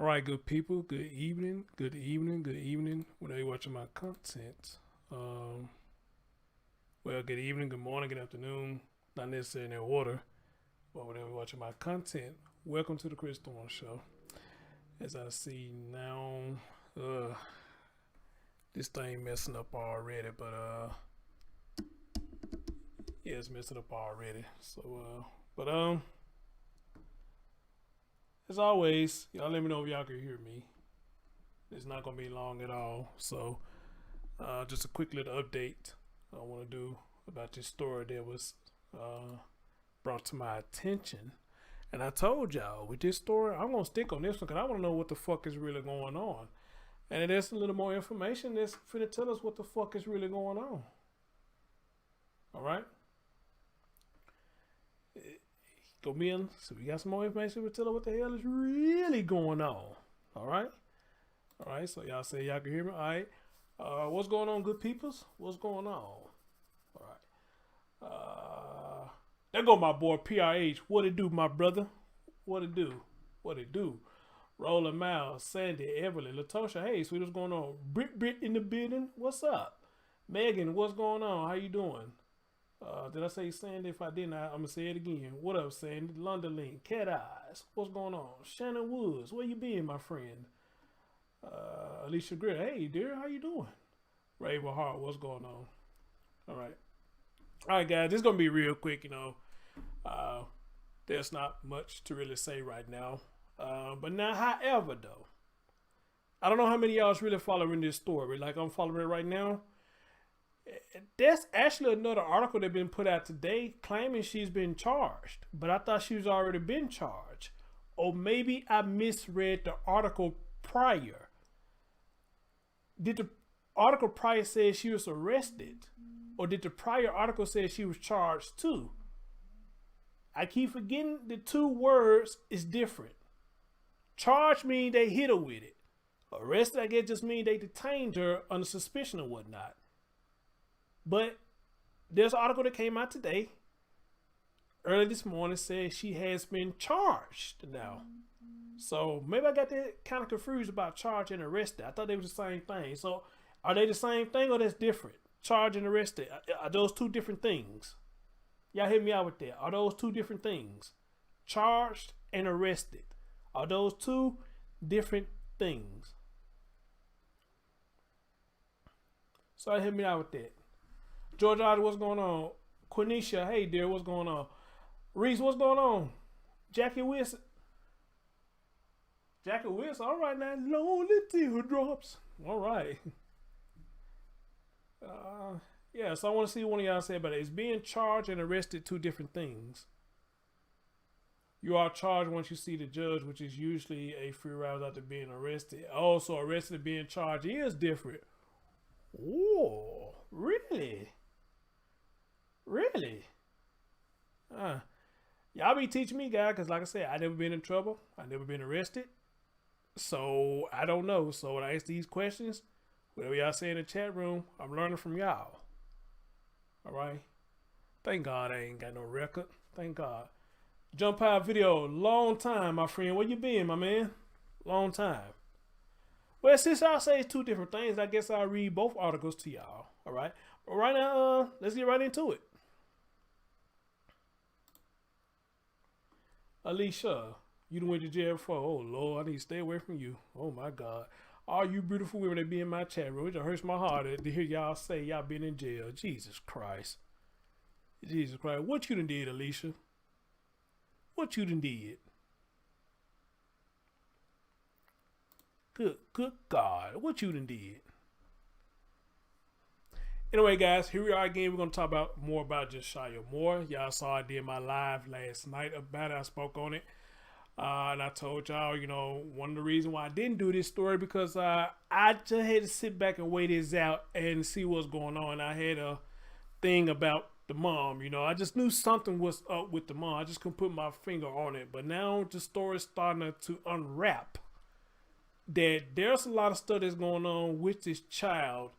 All right, good people. Good evening. Good evening. Good evening. Whenever you're watching my content, well, good evening, good morning, good afternoon. Not necessarily in that order, but whenever you're watching my content, welcome to the Chris Thorne Show. As I see now, this thing messing up already, but yeah, it's messing up already. So, but as always, y'all let me know if y'all can hear me. It's not gonna be long at all. So, just a quick little update I want to do about this story that was brought to my attention. And I told y'all with this story, I'm gonna stick on this one because I want to know what the fuck is really going on. And there's a little more information that's finna tell us what the fuck is really going on. All right. Go be in. So we got some more information to tell us what the hell is really going on. All right. All right. So y'all say y'all can hear me. All right. What's going on, good peoples? What's going on? All right. There go my boy PRH. What it do, my brother? What it do? What it do? Rolling Miles, Sandy, Everly, Latosha. Hey, sweet, what's going on? Brit in the building. What's up? Megan, what's going on? How you doing? Did I say Sandy? If I didn't, I'm gonna say it again. What up, Sandy? London Link, Cat Eyes. What's going on? Shannon Woods, where you been, my friend? Alicia Grill. Hey, dear, how you doing? Raven Hart, what's going on? All right. All right, guys, this is going to be real quick, there's not much to really say right now. But now, however, though, I don't know how many of y'all is really following this story. Like, I'm following it right now. There's actually another article that's been put out today claiming she's been charged. But I thought she's already been charged. Or maybe I misread the article prior. Did the article prior say she was arrested? Or did the prior article say she was charged too? I keep forgetting the two words is different. Charge means they hit her with it. Arrested, I guess, just means they detained her under suspicion or whatnot. But there's an article that came out today, early this morning, says she has been charged now. So maybe I got that kind of confused about charge and arrested. I thought they were the same thing. So are they the same thing or that's different? Charge and arrested. Are those two different things? Y'all hit me out with that. Are those two different things? Charged and arrested. Are those two different things? So hit me out with that. George Otter, what's going on? Quenisha, hey dear, what's going on? Reese, what's going on? Jackie Wilson. Jackie Wilson, all right now. Lonely teardrops. All right. Yeah, so I want to see what one of y'all say about it. Is being charged and arrested two different things? You are charged once you see the judge, which is usually a few hours after being arrested. Also, arrested and being charged is different. Oh, really? Really? Y'all be teaching me, guys, because like I said, I never been in trouble. I never been arrested. So, I don't know. So, when I ask these questions, whatever y'all say in the chat room, I'm learning from y'all. All right. Thank God I ain't got no record. Thank God. Jump out video. Long time, my friend. Where you been, my man? Long time. Well, since y'all say it's two different things, I guess I'll read both articles to y'all. All right. But right now, let's get right into it. Alicia, you done went to jail before. Oh, Lord, I need to stay away from you. Oh, my God. All you beautiful women that be in my chat room, it just hurts my heart to hear y'all say y'all been in jail. Jesus Christ. Jesus Christ. What you done did, Alicia? What you done did? Good God. What you done did? Anyway, guys, here we are again. We're going to talk about more about Jashya more. Y'all saw I did my live last night about it. I spoke on it. And I told y'all, one of the reasons why I didn't do this story because I just had to sit back and wait this out and see what's going on. I had a thing about the mom, I just knew something was up with the mom. I just couldn't put my finger on it. But now the story's starting to unwrap that there's a lot of stuff that's going on with this child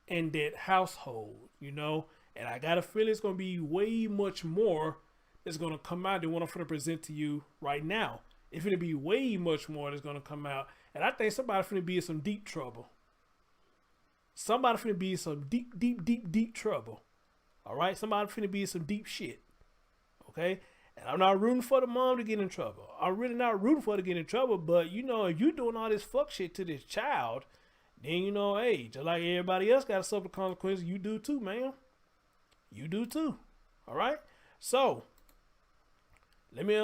and that household, and I got a feeling it's going to be way much more that's going to come out than what I'm going to present to you right now. It's finna be way much more that's gonna come out. And I think somebody finna be in some deep trouble. Somebody finna be in some deep trouble. All right? Somebody finna be in some deep shit. Okay? And I'm not rooting for the mom to get in trouble. I'm really not rooting for her to get in trouble. But, you know, if you doing all this fuck shit to this child, then, you know, hey, just like everybody else got to suffer consequences, you do too, man. You do too. All right? So, let me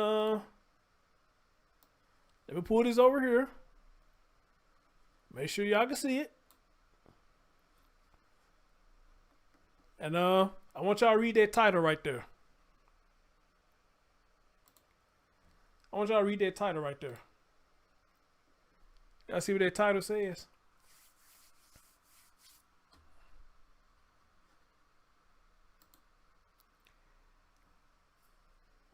pull this over here. Make sure y'all can see it. And I want y'all to read that title right there. I want y'all to read that title right there. Y'all see what that title says?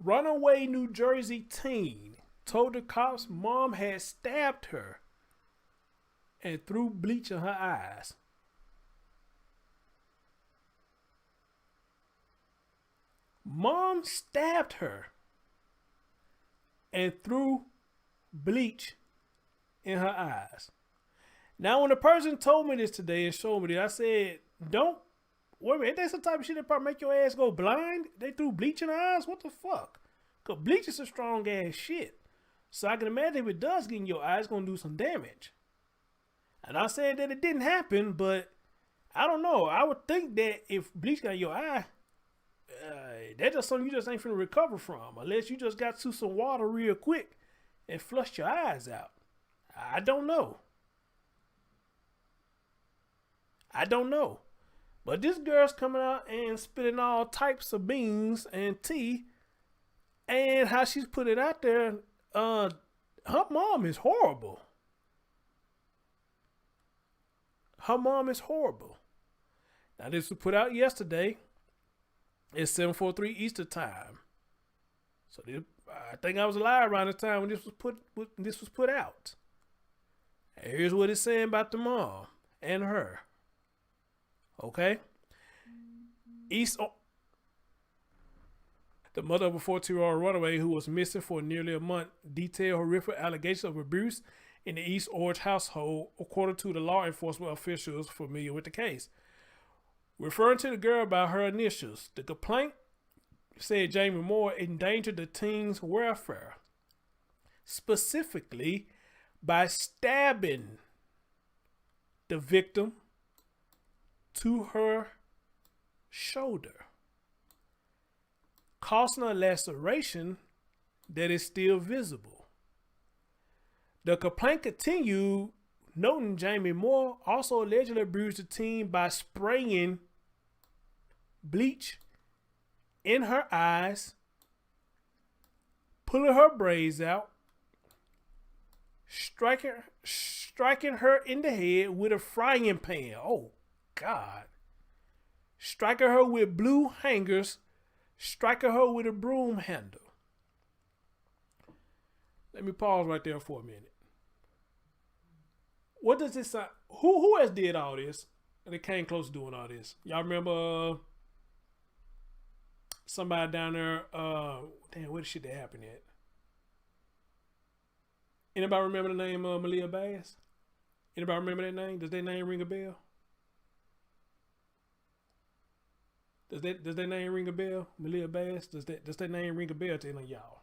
Runaway New Jersey teen told the cops mom had stabbed her and threw bleach in her eyes. Mom stabbed her and threw bleach in her eyes. Now, when the person told me this today and showed me this, I said, don't, wait a minute, ain't that some type of shit that probably make your ass go blind? They threw bleach in her eyes? What the fuck? Because bleach is a strong ass shit. So I can imagine if it does get in your eye, it's going to do some damage. And I said that it didn't happen, but I don't know. I would think that if bleach got in your eye, that's just something you just ain't finna recover from. Unless you just got to some water real quick and flushed your eyes out. I don't know. I don't know. But this girl's coming out and spitting all types of beans and tea. And how she's put it out there, her mom is horrible. Her mom is horrible. Now, this was put out yesterday. It's 7:43 Eastern time. So I think I was alive around the time when this was put out. And here's what it's saying about the mom and her. Okay? The mother of a 14-year-old runaway who was missing for nearly a month detailed horrific allegations of abuse in the East Orange household, according to the law enforcement officials familiar with the case. Referring to the girl by her initials, the complaint said Jamie Moore endangered the teen's welfare, specifically by stabbing the victim to her shoulder, causing a laceration that is still visible. The complaint continued, noting Jamie Moore also allegedly abused the teen by spraying bleach in her eyes, pulling her braids out, striking her in the head with a frying pan. Oh, God. Striking her with blue hangers, striking her with a broom handle. Let me pause right there for a minute. What does this sound? Who has did all this? And it came close to doing all this. Y'all remember somebody down there? Damn, where the shit that happened at? Anybody remember the name of Malia Bass? Anybody remember that name? Does that name ring a bell? Does that name ring a bell? Malia Bass? Does that name ring a bell to any of y'all?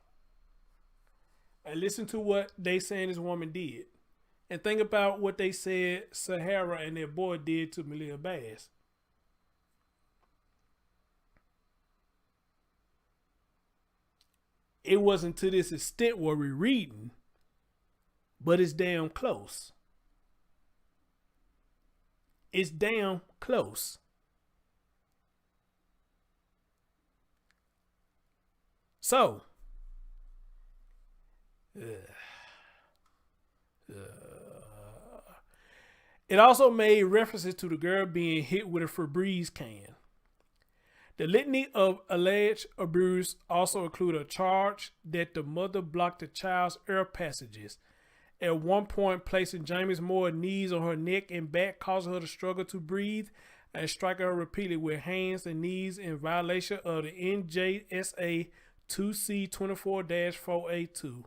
And listen to what they saying this woman did. And think about what they said Sahara and their boy did to Malia Bass. It wasn't to this extent where we're reading, but it's damn close. It's damn close. So, it also made references to the girl being hit with a Febreze can. The litany of alleged abuse also include a charge that the mother blocked the child's air passages, at one point placing James Moore's knees on her neck and back, causing her to struggle to breathe, and striking her repeatedly with hands and knees in violation of the NJSA 2C24-4A2.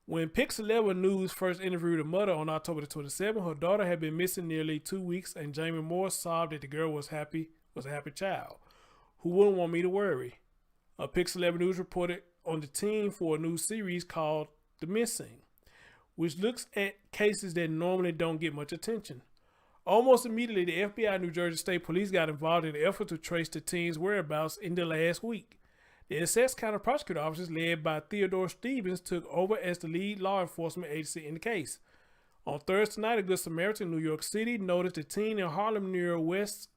When Pix 11 News first interviewed her mother on October the 27th, her daughter had been missing nearly 2 weeks, and Jamie Moore sobbed that the girl was a happy child. Who wouldn't want me to worry? Pix 11 News reported on the team for a new series called The Missing, which looks at cases that normally don't get much attention. Almost immediately, the FBI and New Jersey State Police got involved in the effort to trace the teen's whereabouts in the last week. The Essex County Prosecutor officers, led by Theodore Stevens, took over as the lead law enforcement agency in the case. On Thursday night, a Good Samaritan in New York City noticed the teen in Harlem near West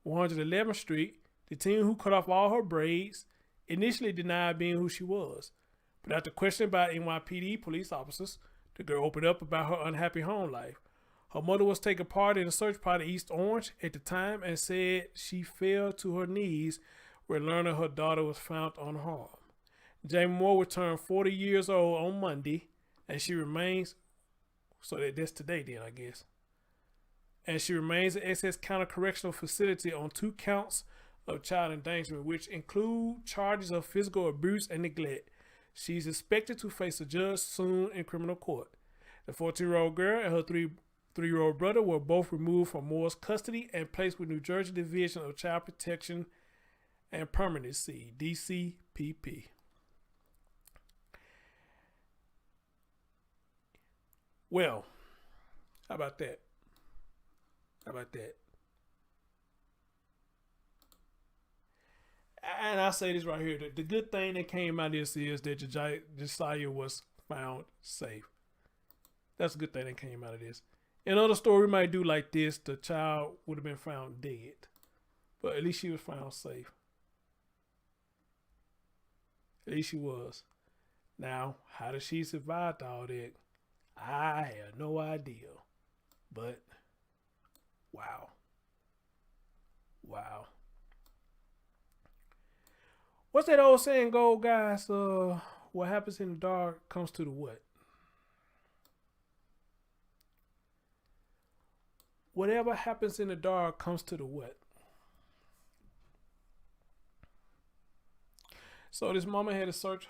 111th Street. The teen, who cut off all her braids, initially denied being who she was. But after questioning by NYPD police officers, the girl opened up about her unhappy home life. Her mother was taking part in a search party in East Orange at the time and said she fell to her knees when learning her daughter was found unharmed. Jamie Moore will turn 40 years old on Monday, and she remains, so that's today then, I guess. And she remains at Essex County Correctional Facility on 2 counts of child endangerment, which include charges of physical abuse and neglect. She's expected to face a judge soon in criminal court. The 14-year-old girl and her three-year-old brother were both removed from Moore's custody and placed with New Jersey Division of Child Protection and Permanency, DCPP. Well, how about that? And I say this right here, the good thing that came out of this is that Jashya was found safe. That's a good thing that came out of this. Another story we might do like this, the child would have been found dead. But at least she was found safe. At least she was. Now, how did she survive all that? I have no idea. But, wow. Wow. What's that old saying go, guys? What happens in the dark comes to the what? Whatever happens in the dark comes to the what? So this mama had a search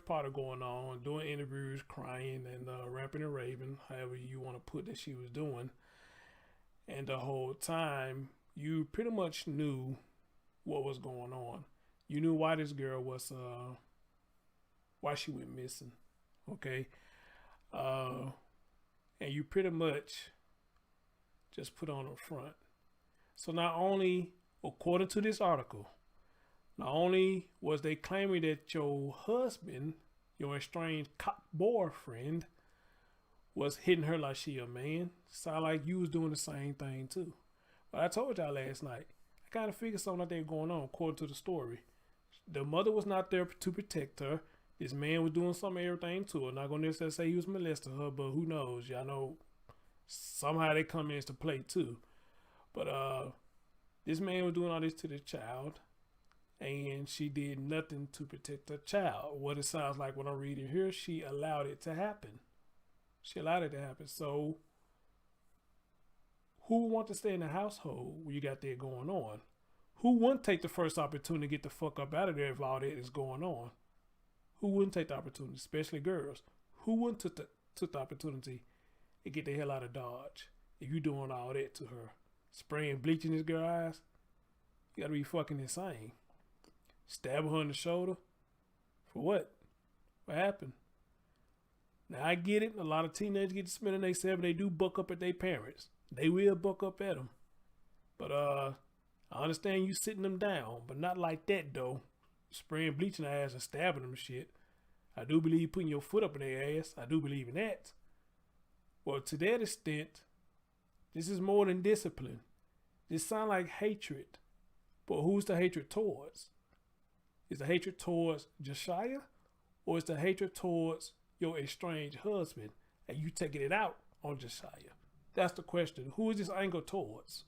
party going on, doing interviews, crying, and rapping and raving, however you want to put that she was doing. And the whole time, you pretty much knew what was going on. You knew why this girl was, why she went missing, okay? And you pretty much just put on up front. So not only, according to this article, not only was they claiming that your husband, your estranged cop boyfriend, was hitting her like she a man, sound like you was doing the same thing too. But I told y'all last night, I kind of figured something like that going on according to the story. The mother was not there to protect her. This man was doing some everything to her. Not gonna necessarily say he was molesting her, but who knows? Y'all know somehow they come into play too. But this man was doing all this to the child, and she did nothing to protect her child. What it sounds like when I'm reading here, she allowed it to happen. She allowed it to happen. So who would want to stay in the household where you got that going on? Who wouldn't take the first opportunity to get the fuck up out of there if all that is going on? Who wouldn't take the opportunity, especially girls? Who wouldn't took the opportunity to get the hell out of Dodge if you doing all that to her? Spraying bleach in this girl's eyes? You gotta be fucking insane. Stabbing her in the shoulder? For what? What happened? Now I get it. A lot of teenagers get to spending their 7. They do buck up at their parents. They will buck up at them. But I understand you sitting them down, but not like that though. Spraying bleach in their ass and stabbing them and shit. I do believe putting your foot up in their ass. I do believe in that. Well, to that extent, this is more than discipline. This sounds like hatred. But who's the hatred towards? Is the hatred towards Jashya? Or is the hatred towards your estranged husband and you taking it out on Jashya? That's the question. Who is this anger towards?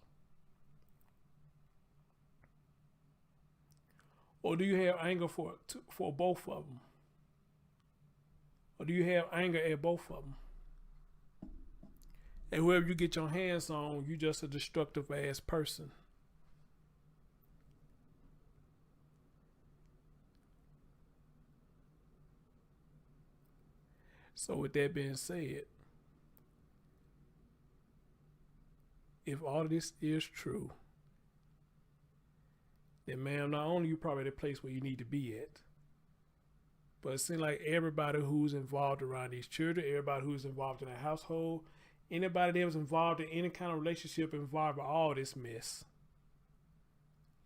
Or do you have anger for both of them? Or do you have anger at both of them? And whoever you get your hands on, you just a destructive ass person. So with that being said, if all of this is true, then ma'am, not only you probably at the place where you need to be at, but it seems like everybody who's involved around these children, everybody who's involved in a household, anybody that was involved in any kind of relationship involved with all this mess,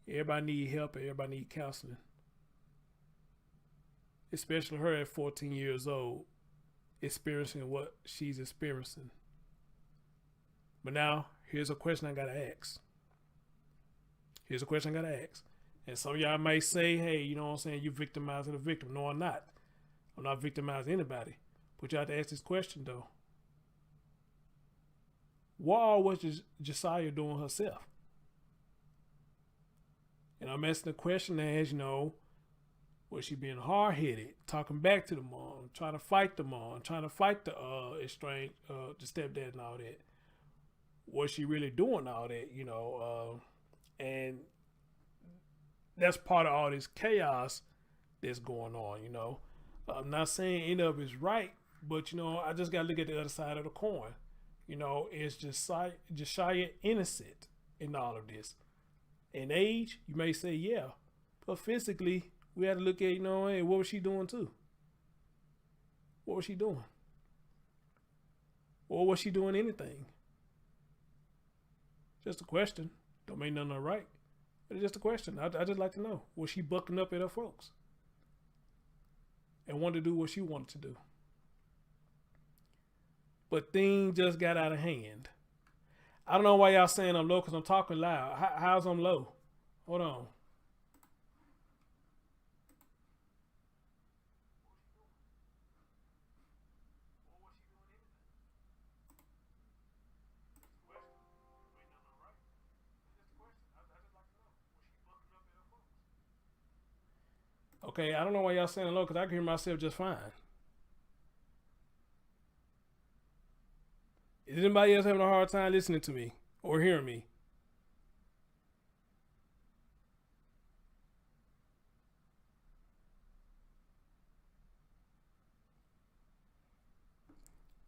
everybody need help, everybody need counseling. Especially her at 14 years old, experiencing what she's experiencing. But now, here's a question I gotta ask. And some of y'all might say, hey, you know what I'm saying, you're victimizing the victim. No, I'm not. I'm not victimizing anybody. But you have to ask this question, though. What all was Jashya doing herself? And I'm asking the question as, you know, was she being hard-headed, talking back to the mom, trying to fight the mom, trying to fight the estranged, the stepdad and all that? Was she really doing all that, you know? And that's part of all this chaos that's going on, you know? I'm not saying any of it is right, but, you know, I just got to look at the other side of the coin. You know, is Jashya innocent in all of this? In age, you may say, yeah. But physically, we had to look at, you know, hey, what was she doing too? What was she doing? Or was she doing anything? Just a question. Don't make nothing right. But it's just a question. I just like to know. Was she bucking up at her folks? And wanted to do what she wanted to do. But things just got out of hand. I don't know why y'all saying I'm low because I'm talking loud. How's I'm low? Hold on. Okay, I don't know why y'all saying low because I can hear myself just fine. Is anybody else having a hard time listening to me or hearing me?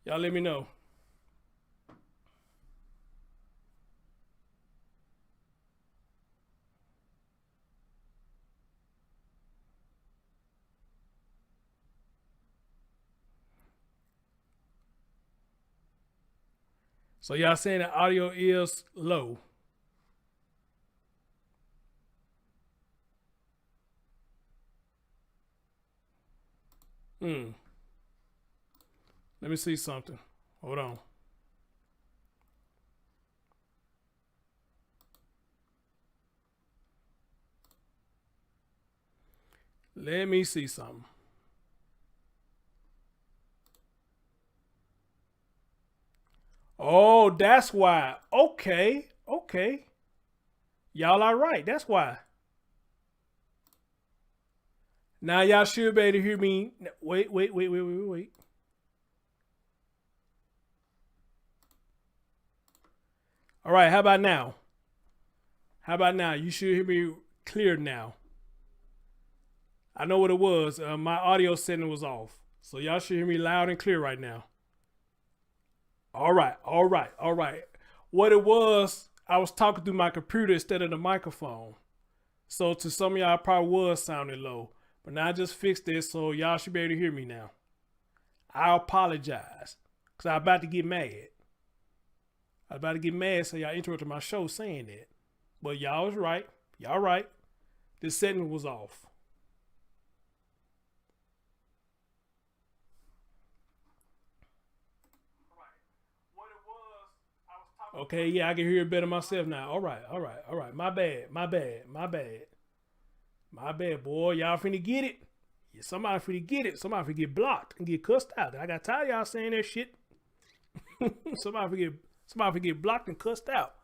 Y'all let me know. So y'all saying the audio is low. Let me see something. Hold on. Let me see something. Oh, that's why. Okay. Y'all are right. That's why. Now y'all should be able to hear me. Wait. All right, how about now? You should hear me clear now. I know what it was. My audio setting was off. So y'all should hear me loud and clear right now. All right. What it was, I was talking through my computer instead of the microphone. So to some of y'all, probably was sounding low. But now I just fixed this, so y'all should be able to hear me now. I apologize, because I'm about to get mad. So y'all interrupted my show saying that. But y'all was right. Y'all right. The setting was off. Okay, yeah, I can hear it better myself now. All right. My bad, boy. Y'all finna get it. Yeah, somebody finna get it. Somebody finna get blocked and get cussed out. I got tired of y'all saying that shit. somebody finna get blocked and cussed out.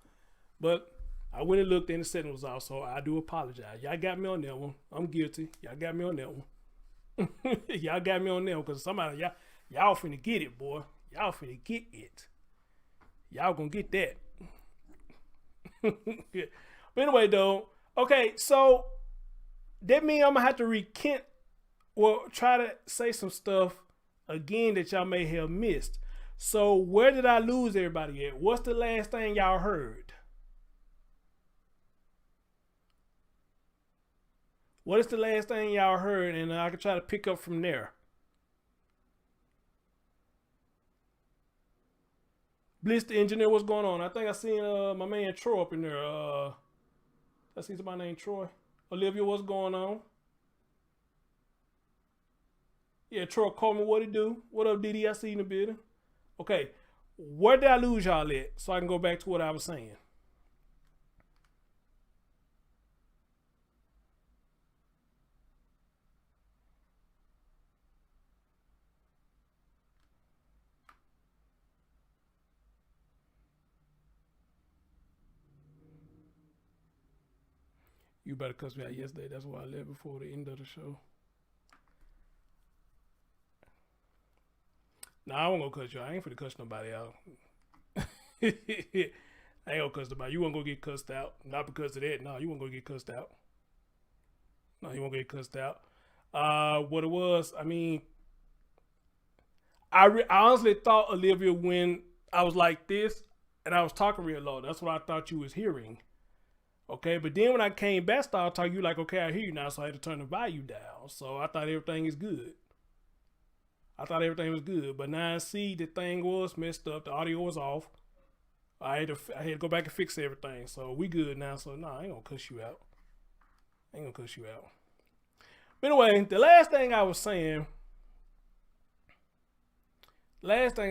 But I went and looked and the setting was off, so I do apologize. Y'all got me on that one. I'm guilty. Y'all got me on that one. Y'all got me on that one because somebody, y'all finna get it, boy. Y'all finna get it. Y'all gonna get that. But anyway, though, okay, so that means I'm gonna have to recant or try to say some stuff again that y'all may have missed. So where did I lose everybody at? What's the last thing y'all heard? What is the last thing y'all heard? And I can try to pick up from there. Bliss the engineer, what's going on? I think I seen my man Troy up in there. I see somebody named Troy. Olivia, what's going on? Yeah, Troy called me. What it do? What up, Diddy? I see you in the building. Okay, where did I lose y'all at? So I can go back to what I was saying. You better cuss me out yesterday. That's why I left before the end of the show. Nah, I won't go cuss you. I ain't finna cuss nobody out. I ain't gonna cuss nobody. You won't go get cussed out. Not because of that. No, you won't go get cussed out. No, you won't get cussed out. What it was, I mean, I honestly thought, Olivia, when I was like this and I was talking real low, that's what I thought you was hearing. Okay, but then when I came back, started talking, you like, okay, I hear you now, so I had to turn the volume down. So I thought everything is good. I thought everything was good, but now I see the thing was messed up. The audio was off. I had to go back and fix everything. So we good now. So no, I ain't gonna cuss you out. I ain't gonna cuss you out. But anyway, the last thing I was saying. What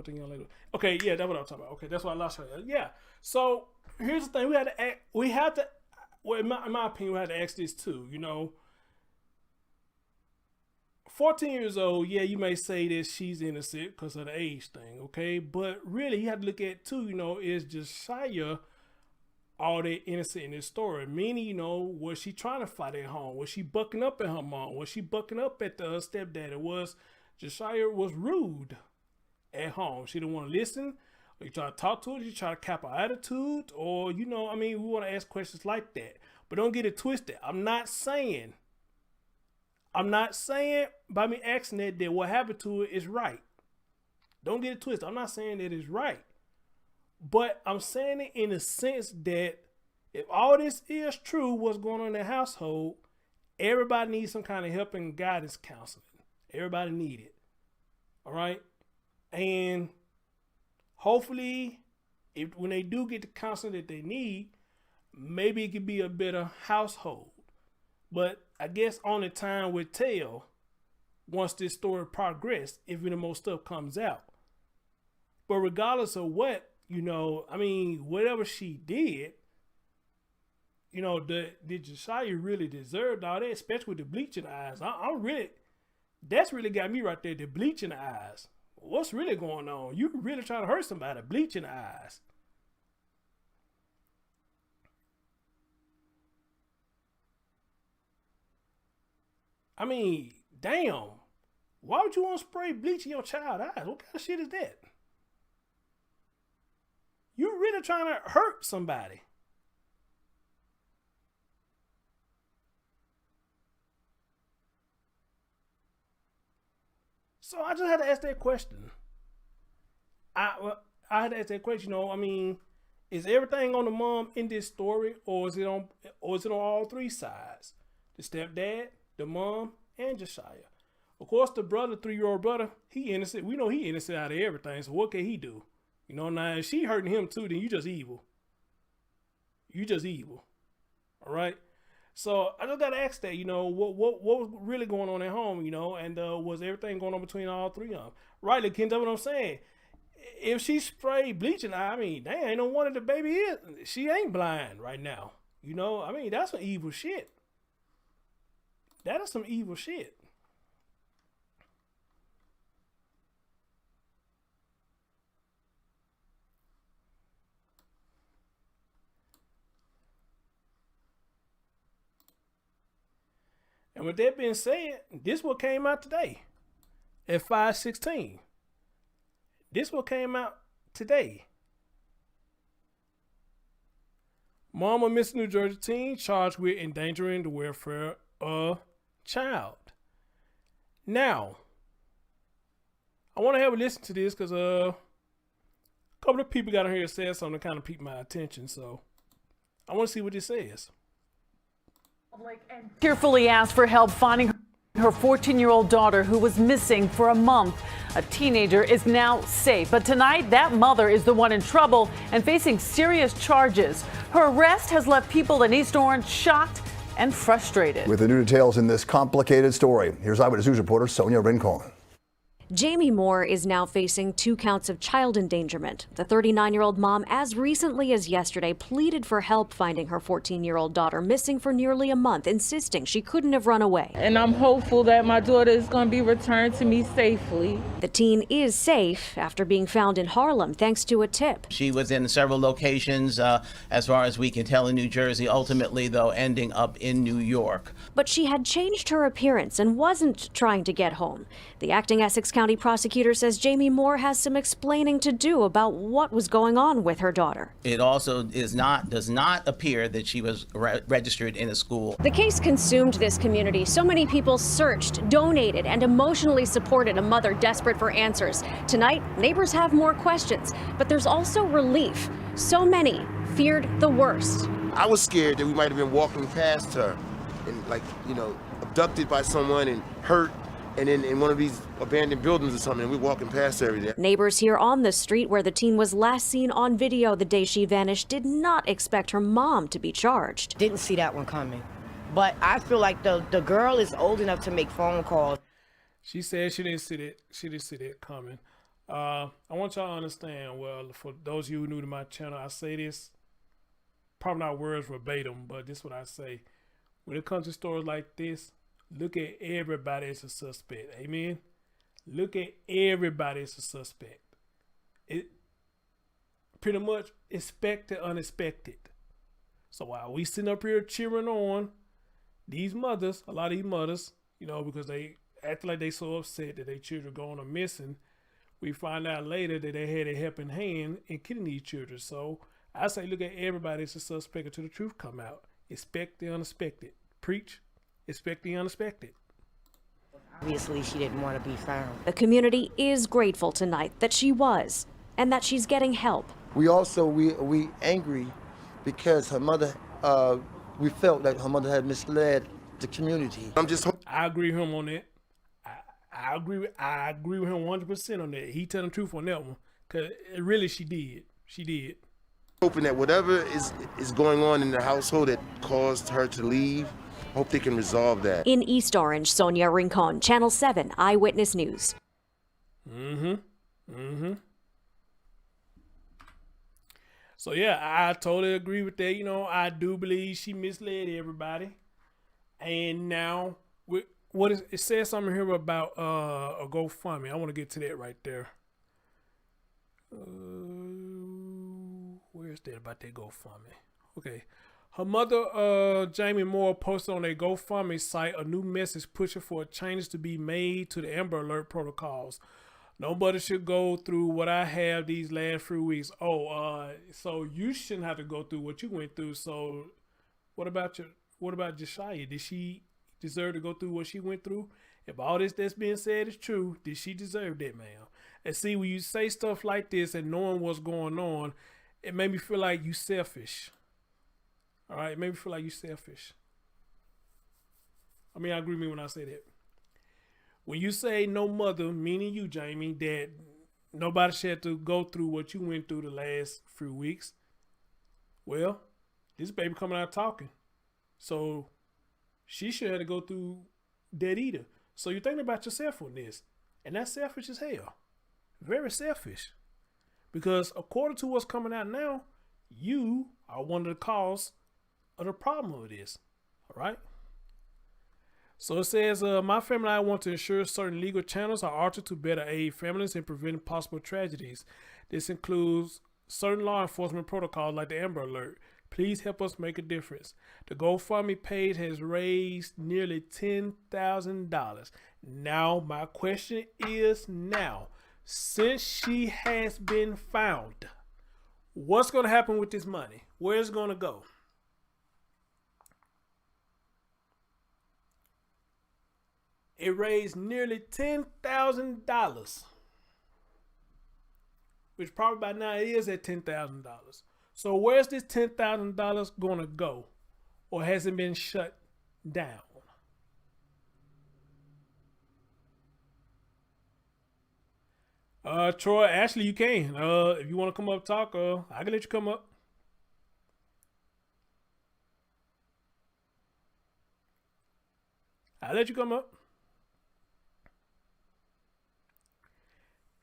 the young lady? Okay, yeah, that's what I'm talking about. Okay, that's what I lost her. Yeah. So here's the thing: we have to. Well, in my opinion, we had to ask this too. 14 years old, yeah, you may say that she's innocent because of the age thing, okay? But really, you have to look at too, is Jashya all that innocent in this story? Meaning, was she trying to fight at home? Was she bucking up at her mom? Was she bucking up at the stepdad? Jashya was rude at home. She didn't want to listen. Or you try to talk to her, you try to cap her attitude, or, we want to ask questions like that. But don't get it twisted. I'm not saying by me asking that what happened to her is right. Don't get it twisted. I'm not saying that it's right. But I'm saying it in the sense that if all this is true, what's going on in the household, everybody needs some kind of help and guidance counseling. Everybody need it. All right? And hopefully, when they do get the counseling that they need, maybe it could be a better household. But I guess only time will tell once this story progresses, if any more stuff comes out. But regardless of what, whatever she did, did Jashya really deserve all that, especially with the bleach in the eyes? That's really got me right there, the bleach in the eyes. What's really going on? You really trying to hurt somebody, bleach in the eyes. I mean, damn. Why would you want to spray bleach in your child's eyes? What kind of shit is that? You really trying to hurt somebody. So I just had to ask that question. I had to ask that question. Is everything on the mom in this story, or is it on all three sides? The stepdad, the mom, and Jashya. Of course, the brother, 3-year-old brother, he innocent. We know he innocent out of everything. So what can he do? Now if she hurting him too, then you just evil. You just evil. All right. So I just gotta ask that. What was really going on at home? And was everything going on between all three of them? Right, Ken, that's what I'm saying. If she sprayed bleach in the eye, dang, ain't no wonder the baby is. She ain't blind right now. That's some evil shit. That is some evil shit. And with that being said, this what came out today at 5:16. This what came out today. Mom of missing New Jersey teen charged with endangering the welfare of child. Now, I want to have a listen to this because a couple of people got on here and said something that kind of piqued my attention. So I want to see what this says. Tearfully asked for help finding her 14-year-old daughter who was missing for a month. A teenager is now safe, but tonight that mother is the one in trouble and facing serious charges. Her arrest has left people in East Orange shocked and frustrated. With the new details in this complicated story, here's Eyewitness News reporter Sonia Rincon. Jamie Moore is now facing 2 counts of child endangerment. The 39-year-old mom, as recently as yesterday, pleaded for help finding her 14-year-old daughter missing for nearly a month, insisting she couldn't have run away. And I'm hopeful that my daughter is going to be returned to me safely. The teen is safe after being found in Harlem thanks to a tip. She was in several locations, as far as we can tell, in New Jersey, ultimately, though, ending up in New York. But she had changed her appearance and wasn't trying to get home. The acting Essex County prosecutor says Jamie Moore has some explaining to do about what was going on with her daughter. It also does not appear that she was registered in a school. The case consumed this community. So many people searched, donated, and emotionally supported a mother desperate for answers. Tonight, neighbors have more questions, but there's also relief. So many feared the worst. I was scared that we might have been walking past her and abducted by someone and hurt, and then in one of these abandoned buildings or something, and we're walking past her every day. Neighbors here on the street where the teen was last seen on video the day she vanished did not expect her mom to be charged. Didn't see that one coming. But I feel like the girl is old enough to make phone calls. She said she didn't see that coming. I want y'all to understand, well, for those of you who new to my channel, I say this, probably not words verbatim, but this is what I say. When it comes to stories like this, look at everybody as a suspect. Amen. Look at everybody as a suspect. It pretty much expect the unexpected. So while we sitting up here cheering on these mothers, a lot of these mothers, because they act like they so upset that their children going or missing, we find out later that they had a helping hand in killing these children. So I say look at everybody as a suspect until the truth come out. Expect the unexpected. Preach. Expect the unexpected. Obviously, she didn't want to be found. The community is grateful tonight that she was and that she's getting help. We also, we angry because her mother, we felt that her mother had misled the community. I agree with him on that. I agree with him 100% on that. He telling the truth on that one. Because really she did. She did. Hoping that whatever is going on in the household that caused her to leave, hope they can resolve that. In East Orange, Sonia Rincon, Channel 7 Eyewitness News. So yeah, I totally agree with that. I do believe she misled everybody. And now, it says something here about a GoFundMe. I want to get to that right there. Where's that about that GoFundMe? Okay. Her mother, Jamie Moore, posted on a GoFundMe site a new message pushing for changes to be made to the Amber Alert protocols. Nobody should go through what I have these last few weeks. So you shouldn't have to go through what you went through. So what about Jashya? Did she deserve to go through what she went through? If all this that's being said is true, did she deserve that, ma'am? And see, when you say stuff like this and knowing what's going on, it made me feel like you selfish. All right, it made me feel like you selfish. I mean, I agree with me when I say that. When you say no mother, meaning you, Jamie, that nobody should have to go through what you went through the last few weeks, well, this baby coming out talking. So she should have to go through that either. So you're thinking about yourself on this. And that's selfish as hell. Very selfish. Because according to what's coming out now, you are one of the cause of the problem with this. All right? So it says, my family and I want to ensure certain legal channels are altered to better aid families in preventing possible tragedies. This includes certain law enforcement protocols like the Amber Alert. Please help us make a difference. The GoFundMe page has raised nearly $10,000. Now, my question is now, since she has been found, what's going to happen with this money? Where's it going to go? It raised nearly $10,000. which probably by now it is at $10,000. So where's this $10,000 going to go? Or has it been shut down? Troy, Ashley, you can. If you want to come up talk, I can let you come up. I'll let you come up.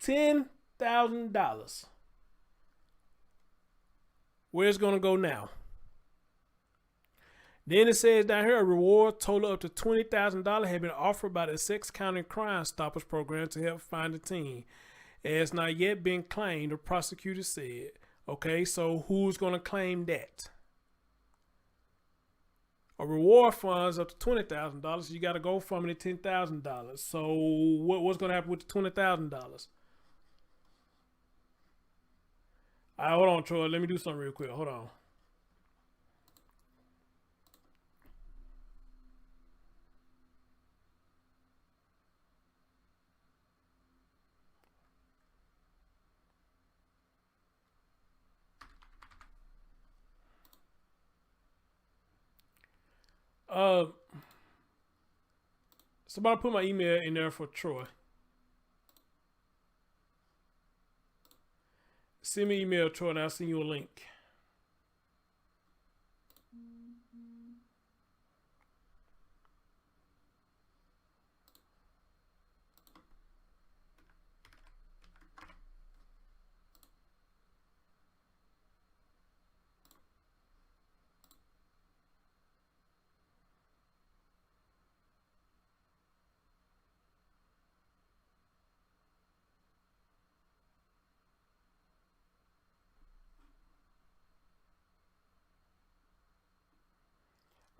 $10,000. Where's it going to go now? Then it says down here, a reward total up to $20,000 had been offered by the Essex County Crime Stoppers program to help find the teen. It has not yet been claimed, the prosecutor said. Okay, so who's going to claim that? A reward funds up to $20,000. You got to go from it $10,000. So what's going to happen with the $20,000? All right, hold on, Troy. Let me do something real quick. Hold on. Somebody put my email in there for Troy. Send me an email, Troy, and I'll send you a link.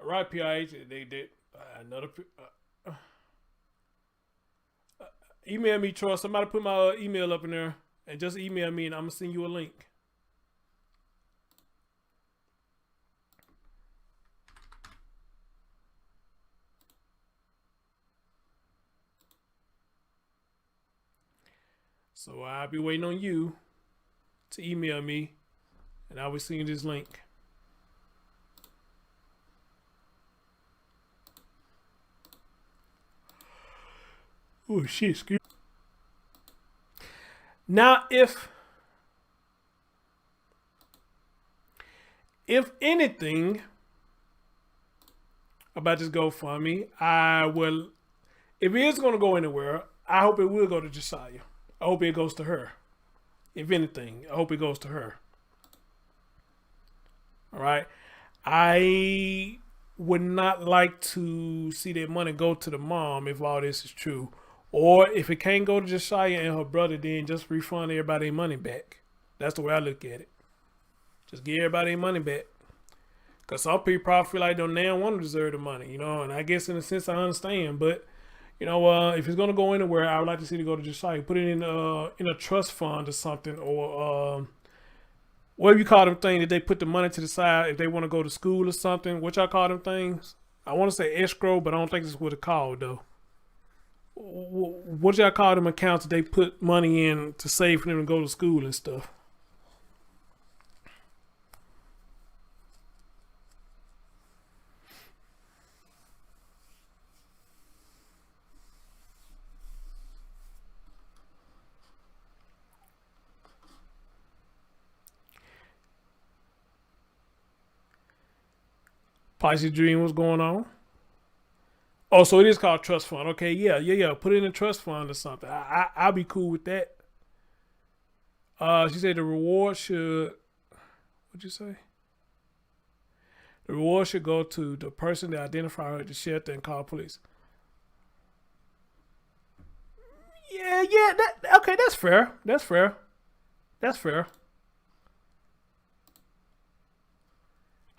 Right, PIH, they did another. Email me, Troy. Somebody put my email up in there and just email me, and I'm gonna send you a link. So I'll be waiting on you to email me, and I will send you this link. Oh shit, excuse me. Now if anything about this GoFundMe, I will, if it is gonna go anywhere, I hope it will go to Jashya. I hope it goes to her. If anything, I hope it goes to her. All right. I would not like to see that money go to the mom if all this is true. Or if it can't go to Jashya and her brother, then just refund everybody their money back. That's the way I look at it. Just give everybody their money back. Because some people probably feel like they don't want to deserve the money, you know. And I guess in a sense I understand. But, you know, if it's going to go anywhere, I would like to see it go to Jashya. Put it in a trust fund or something. Or whatever you call them things that they put the money to the side if they want to go to school or something. What y'all call them things? I want to say escrow, but I don't think that's what it's called, though. What y'all call them accounts that they put money in to save for them to go to school and stuff? Pisces Dream, what's going on? Oh, so it is called trust fund. Okay, yeah. Put it in a trust fund or something. I'll be cool with that. She said the reward should, what'd you say? The reward should go to the person that identified her at the shelter and call police. Yeah, okay, that's fair. That's fair.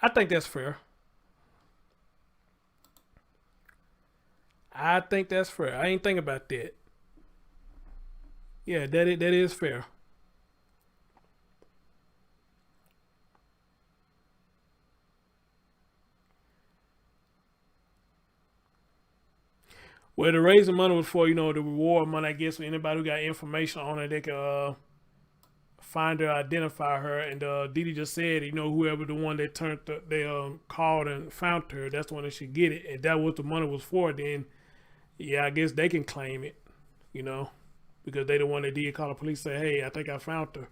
I think that's fair. I think that's fair. I ain't think about that. Yeah, that is fair. Well, the raising money was for, you know, the reward money, I guess, for anybody who got information on it, they can find her, identify her. And Didi just said, you know, whoever the one that they called and found her, that's the one that should get it. And that what the money was for, then yeah, I guess they can claim it, you know, because they the one that did call the police, say, hey, I think I found her.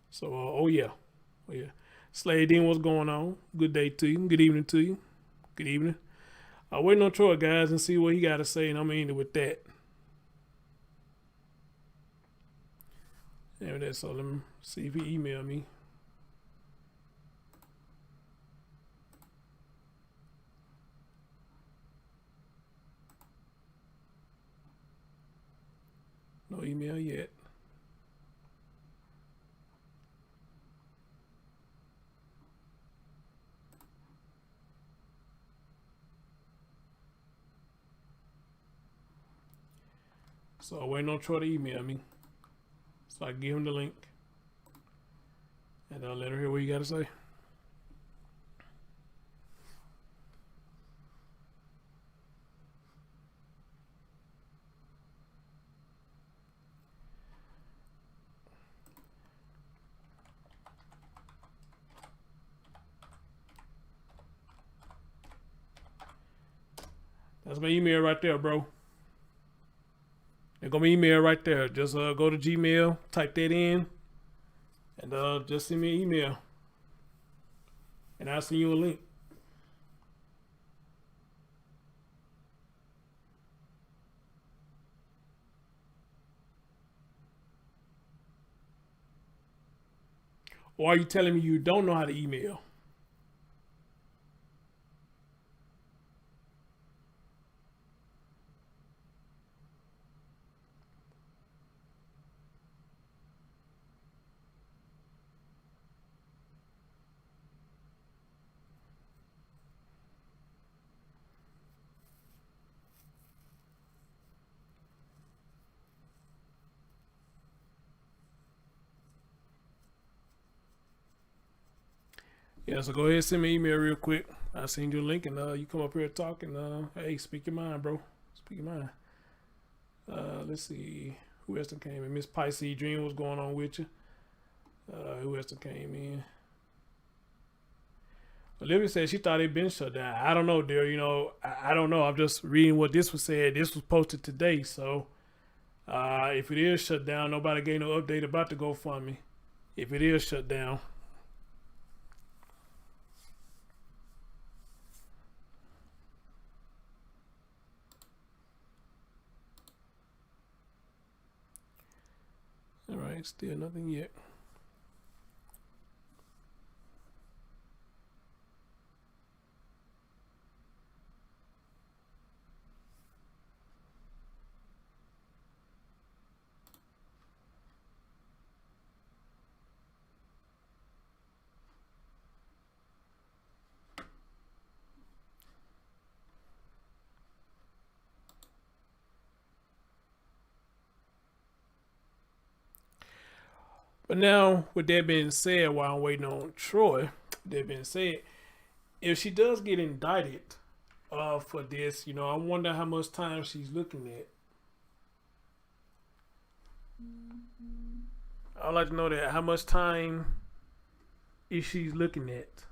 So, oh yeah. Slade Dean, what's going on? Good day to you. Good evening to you. Good evening. I'm waiting on Troy, guys, and see what he got to say, and I'm ending with that. There it is. So let me see if he emailed me. No email yet. So I'm waiting on Troy to email me, so I can give him the link, and I'll let her hear what you got to say. That's my email right there, bro. They're gonna be email right there. Just go to Gmail, type that in, and just send me an email, and I'll send you a link. Or are you telling me you don't know how to email? Yeah, so go ahead and send me an email real quick. I'll send you a link, and you come up here and talk, and hey, speak your mind, bro. Speak your mind. Let's see. Who else came in? Miss Pisces Dream, what's going on with you? Who else came in? Olivia said she thought it'd been shut down. I don't know, dear. You know, I don't know. I'm just reading what this was said. This was posted today, so if it is shut down, nobody gave no update about the GoFundMe. If it is shut down. All right, still nothing yet. But now, with that being said, while I'm waiting on Troy, that being said, if she does get indicted for this, you know, I wonder how much time she's looking at. I'd like to know that. How much time is she looking at?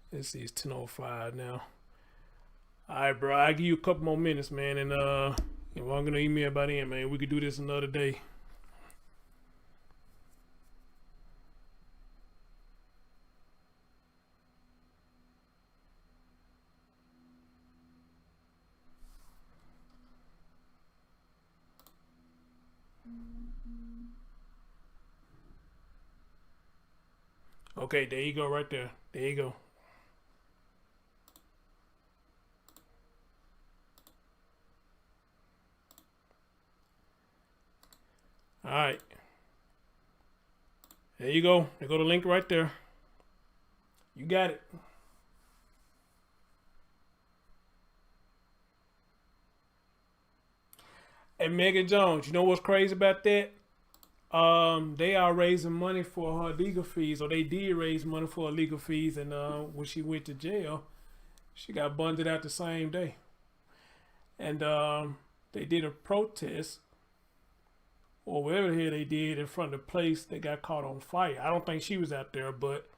Let's see, it's 10:05 now. All right, bro. I'll give you a couple more minutes, man. And if I'm gonna email by then, man, we could do this another day. Okay, there you go, right there. There you go. All right. There you go. There go the link right there. You got it. And Megan Jones, you know what's crazy about that? They are raising money for her legal fees, or they did raise money for her legal fees, and when she went to jail, she got bundled out the same day. And they did a protest, or whatever the hell they did, in front of the place that got caught on fire. I don't think she was out there, but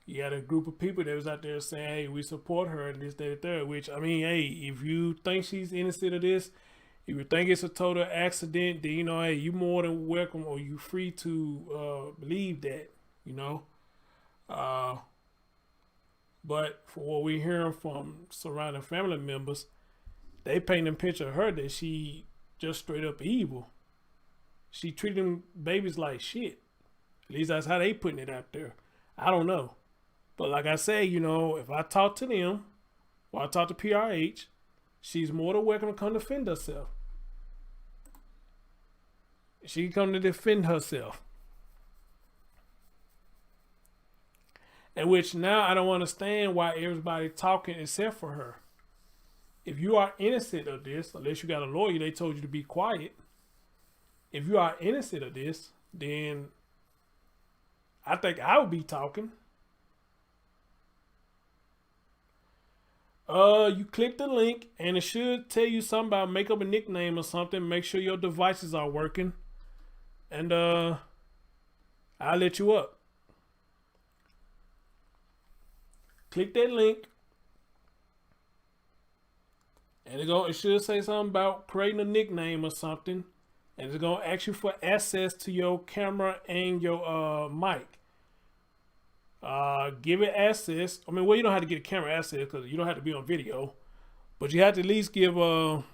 you had a group of people that was out there saying, hey, we support her and this, that, and third. Which, I mean, hey, if you think she's innocent of this, if you think it's a total accident, then, you know, hey, you more than welcome, or you free to believe that, you know. But for what we're hearing from surrounding family members, they paint a picture of her that she just straight up evil. She treated them babies like shit. At least that's how they putting it out there. I don't know. But like I say, you know, if I talk to them, or I talk to PRH, she's more than welcome to come defend herself. She can come to defend herself. And which now I don't understand why everybody talking except for her. If you are innocent of this, unless you got a lawyer, they told you to be quiet. If you are innocent of this, then I think I would be talking. You click the link and it should tell you something about make up a nickname or something. Make sure your devices are working. And I'll let you up. Click that link. And it should say something about creating a nickname or something. And it's going to ask you for access to your camera and your mic. Give it access. I mean, well, you don't have to get a camera access because you don't have to be on video. But you have to at least give the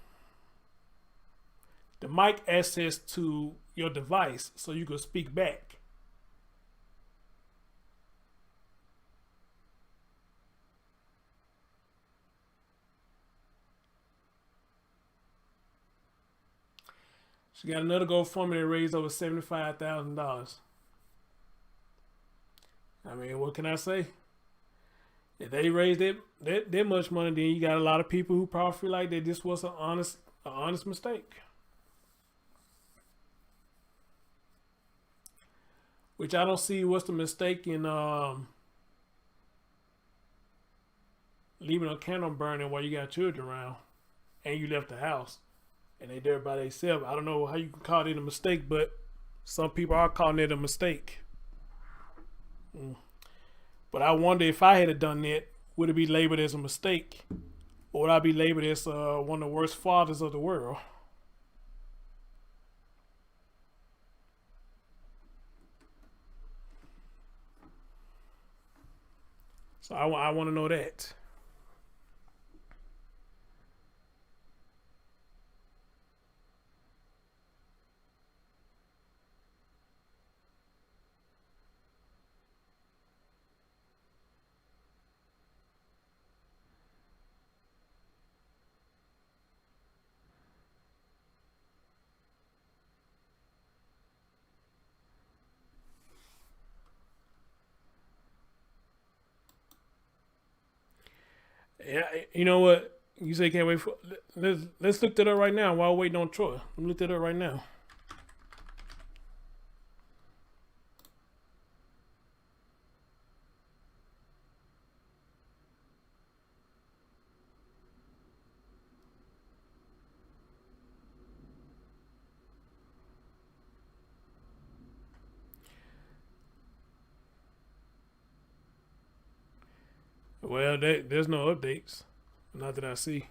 mic access to your device so you can speak back. She got another GoFundMe that raised over $75,000. I mean, what can I say? If they raised that much money, then you got a lot of people who probably feel like that this was an honest mistake. Which I don't see what's the mistake in leaving a candle burning while you got children around and you left the house and they there by themselves. I don't know how you can call it a mistake, but some people are calling it a mistake. But I wonder if I had done that, would it be labeled as a mistake? Or would I be labeled as one of the worst fathers of the world? So I want to know that. Yeah, you know what? You say can't wait for. Let's look that up right now while waiting on Troy. Let me look that up right now. Well, there's no updates. Not that I see.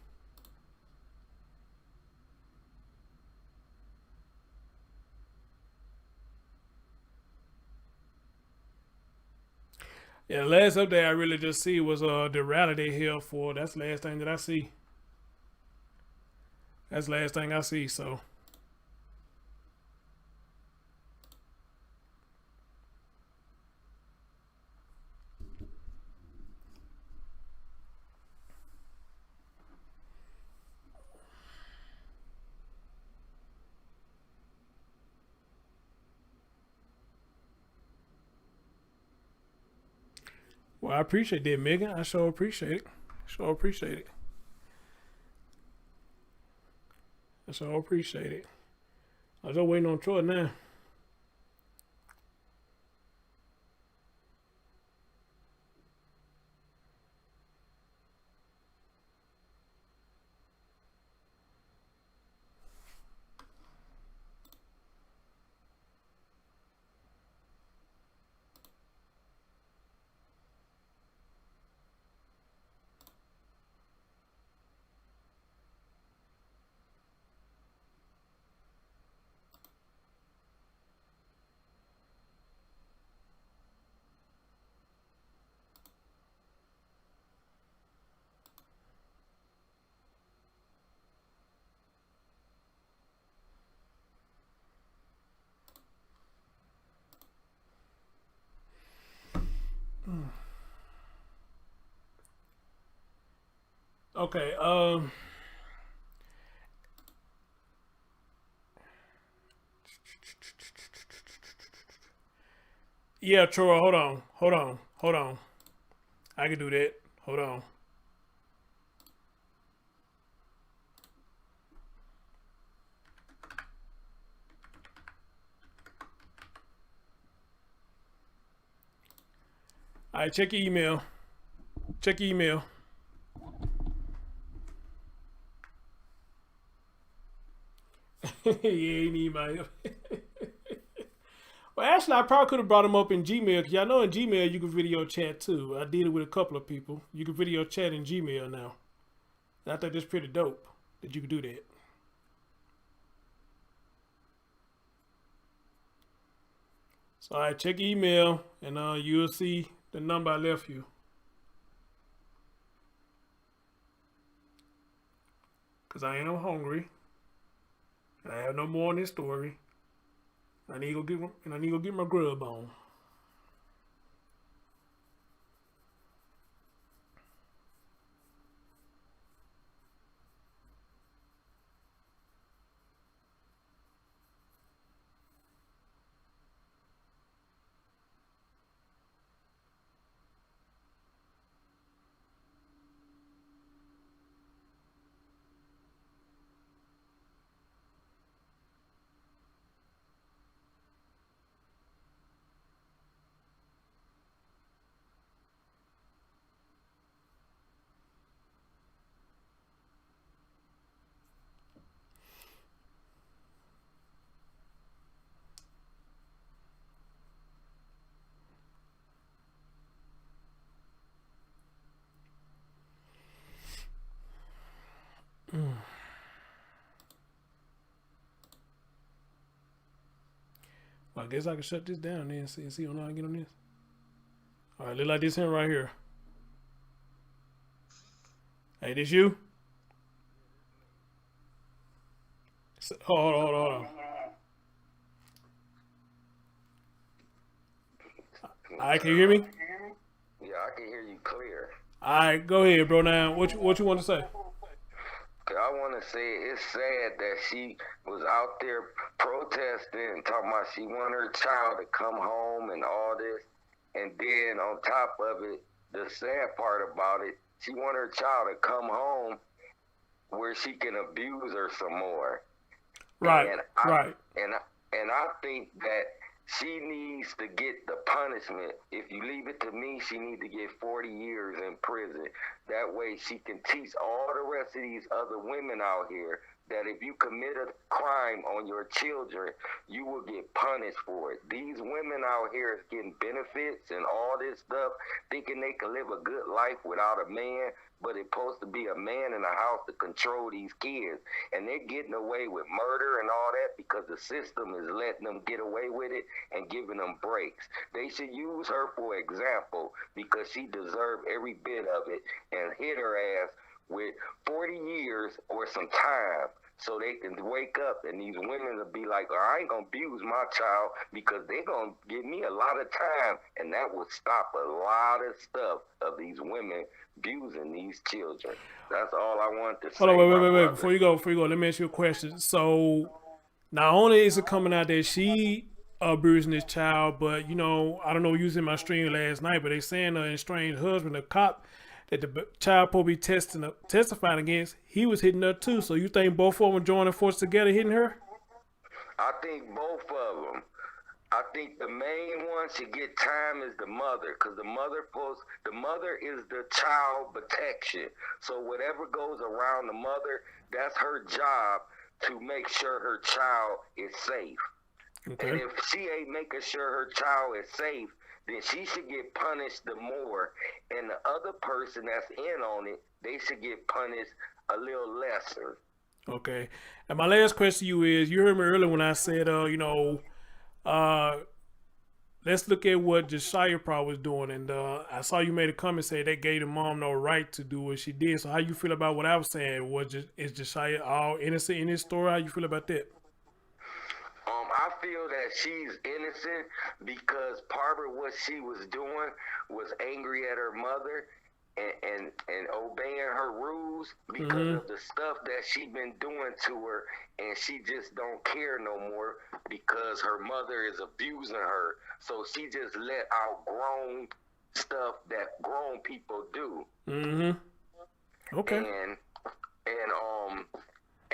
Yeah, the last update I really just see was the rally they held for. That's the last thing that I see. That's the last thing I see, so. Well, I appreciate that, Megan. I sure appreciate it. Sure appreciate it. I sure appreciate it. I was just waiting on Troy now. Okay, yeah, Troy, hold on. I can do that. Hold on. All right, check your email. Check your email. He ain't email. Well, actually, I probably could have brought him up in Gmail, because y'all know in Gmail you can video chat too. I did it with a couple of people. You can video chat in Gmail now. And I think that's pretty dope that you can do that. So, all right, check your email, and you'll see the number I left you. Because I am hungry. I have no more in this story. I need to go get my grub on. Well, I guess I can shut this down then and see how I get on this. All right, look like this here right here. Hey, this you? Hold on. All right, can you hear me? Yeah, I can hear you clear. All right, go ahead, bro. Now, what you want to say? I want to say it's sad that she was out there protesting and talking about she wanted her child to come home and all this. And then on top of it, the sad part about it, she wanted her child to come home where she can abuse her some more. Right, And I think that she needs to get the punishment. If you leave it to me, she needs to get 40 years in prison. That way she can teach all the rest of these other women out here that if you commit a crime on your children, you will get punished for it. These women out here is getting benefits and all this stuff, thinking they can live a good life without a man, but it's supposed to be a man in the house to control these kids. And they're getting away with murder and all that because the system is letting them get away with it and giving them breaks. They should use her for example because she deserved every bit of it and hit her ass with 40 years or some time so they can wake up and these women will be like, I ain't gonna abuse my child because they're gonna give me a lot of time, and that will stop a lot of stuff of these women abusing these children. That's all I want to say. Hold on, wait. Before you go, let me ask you a question. So not only is it coming out that she abusing this child, but you know, I don't know, you was in my stream last night, but they saying an estranged husband, a cop that the child probably testifying against, he was hitting her too. So you think both of them joining forces together hitting her? I think both of them. I think the main one should get time is the mother, because the mother is the child protection. So whatever goes around the mother, that's her job to make sure her child is safe. Okay. And if she ain't making sure her child is safe, then she should get punished the more. And the other person that's in on it, they should get punished a little lesser. Okay. And my last question to you is, you heard me earlier when I said, let's look at what Jashya probably was doing. And I saw you made a comment say they gave the mom no right to do what she did. So how you feel about what I was saying? Is Jashya all innocent in this story? How you feel about that? I feel that she's innocent because part of what she was doing was angry at her mother and obeying her rules because of the stuff that she been doing to her, and she just don't care no more because her mother is abusing her. So she just let out grown stuff that grown people do. Okay.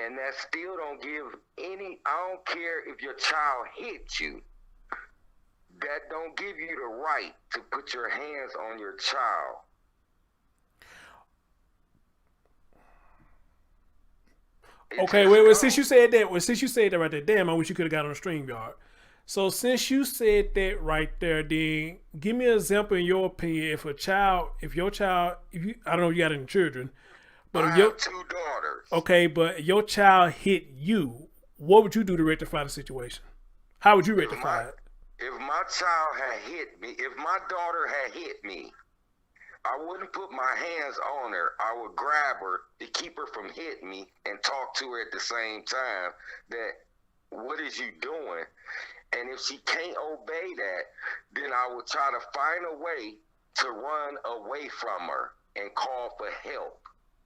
And that still don't give any, I don't care if your child hits you. That don't give you the right to put your hands on your child. Okay, wait, since you said that right there, damn, I wish you could have got on the StreamYard. So since you said that right there, then give me an example in your opinion, I don't know if you got any children, but I have 2 daughters. Okay, but your child hit you, what would you do to rectify the situation? How would you rectify it? If my child had hit me, if my daughter had hit me, I wouldn't put my hands on her. I would grab her to keep her from hitting me and talk to her at the same time that, what is you doing? And if she can't obey that, then I would try to find a way to run away from her and call for help,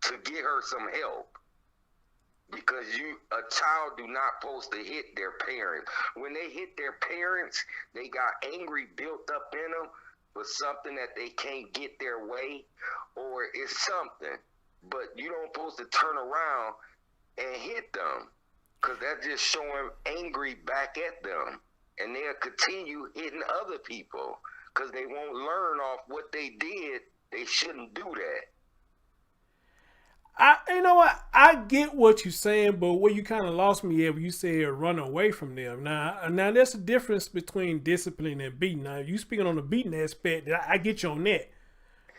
to get her some help. Because a child do not supposed to hit their parents. When they hit their parents, they got angry built up in them for something that they can't get their way, or it's something. But you don't supposed to turn around and hit them, because that's just showing angry back at them. And they'll continue hitting other people because they won't learn off what they did. They shouldn't do that. You know what? I get what you're saying, but where you kind of lost me at when you said run away from them. Now there's a difference between discipline and beating. Now, you speaking on the beating aspect, I get you on that.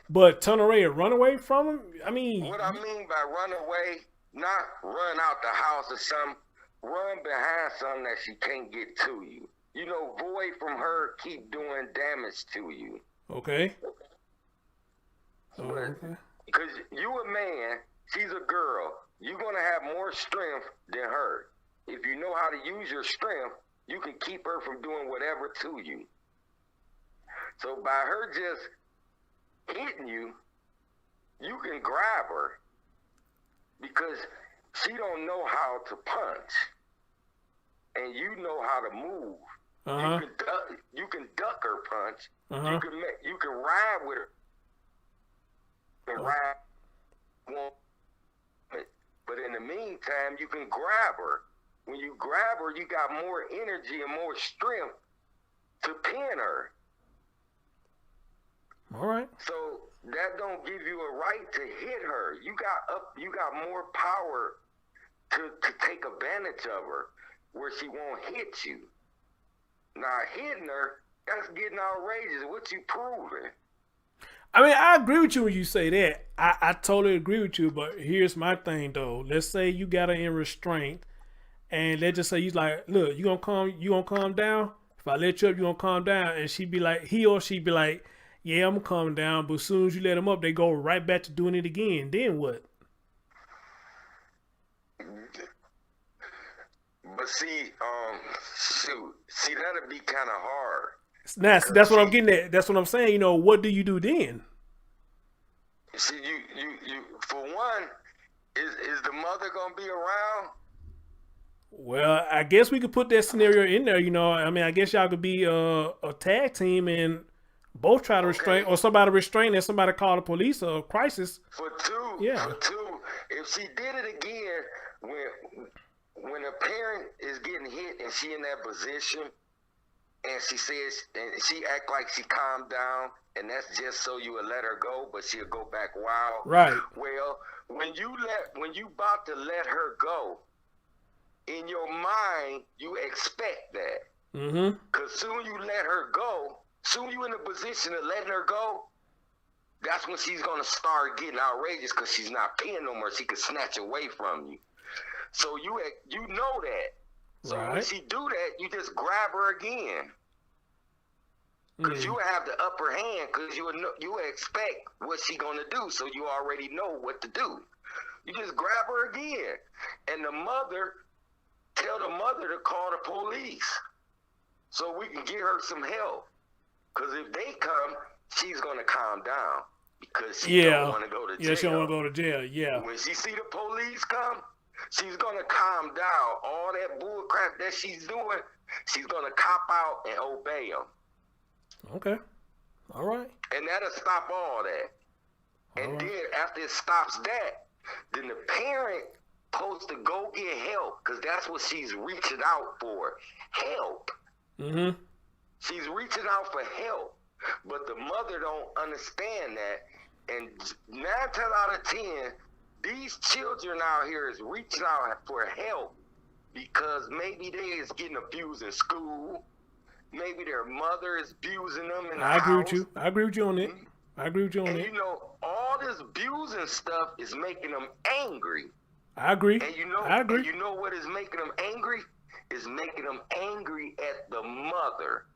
But turn away and run away from them? I mean... What I mean by run away, not run out the house or something, run behind something that she can't get to you. You know, void from her, keep doing damage to you. Okay. Because you a man... She's a girl. You're going to have more strength than her. If you know how to use your strength, you can keep her from doing whatever to you. So by her just hitting you, you can grab her because she don't know how to punch. And you know how to move. You can duck her punch. You can ride with her. But in the meantime, you can grab her. When you grab her, you got more energy and more strength to pin her. All right. So that don't give you a right to hit her. You got more power to take advantage of her where she won't hit you. Now hitting her, that's getting outrageous. What you proving? I mean, I agree with you when you say that. I totally agree with you, but here's my thing though. Let's say you got her in restraint, and let's just say he's like, look, you gonna calm down? If I let you up, you gonna calm down? And she be like, he or she be like, yeah, I'm gonna calm down, but as soon as you let them up, they go right back to doing it again. Then what? But see, that'd be kind of hard. That's what I'm getting at. That's what I'm saying. You know, what do you do then? See, you for one, is the mother gonna be around? Well, I guess we could put that scenario in there. You know, I mean, I guess y'all could be a tag team and both try to restrain, or somebody restrain, and somebody call the police or crisis. For two, if she did it again, when a parent is getting hit and she in that position, and she says, and she act like she calmed down, and that's just so you will let her go, but she'll go back wild. Right. Well, when you about to let her go, in your mind, you expect that. Mm-hmm. Because soon you let her go, soon you in a position of letting her go, that's when she's going to start getting outrageous because she's not paying no more. She could snatch away from you. So you know that. So when she do that, you just grab her again. Because you have the upper hand because you expect what she going to do. So you already know what to do. You just grab her again. And tell the mother to call the police so we can get her some help. Because if they come, she's going to calm down because she don't want to go to jail. Yeah, she don't want to go to jail, yeah. When she see the police come, she's going to calm down. All that bull crap that she's doing, she's going to cop out and obey them. Okay. All right. And that'll stop all that. And then after it stops that, then the parent supposed to go get help because that's what she's reaching out for. Help. Mm-hmm. She's reaching out for help, but the mother don't understand that. And 9 times out of 10, these children out here is reaching out for help because maybe they is getting abused in school. Maybe their mother is abusing them in the house. I agree with you. I agree with you on it. I agree with you on and it. You know, all this abusing stuff is making them angry. I agree. And you know, I agree. And you know what is making them angry? Is making them angry at the mother.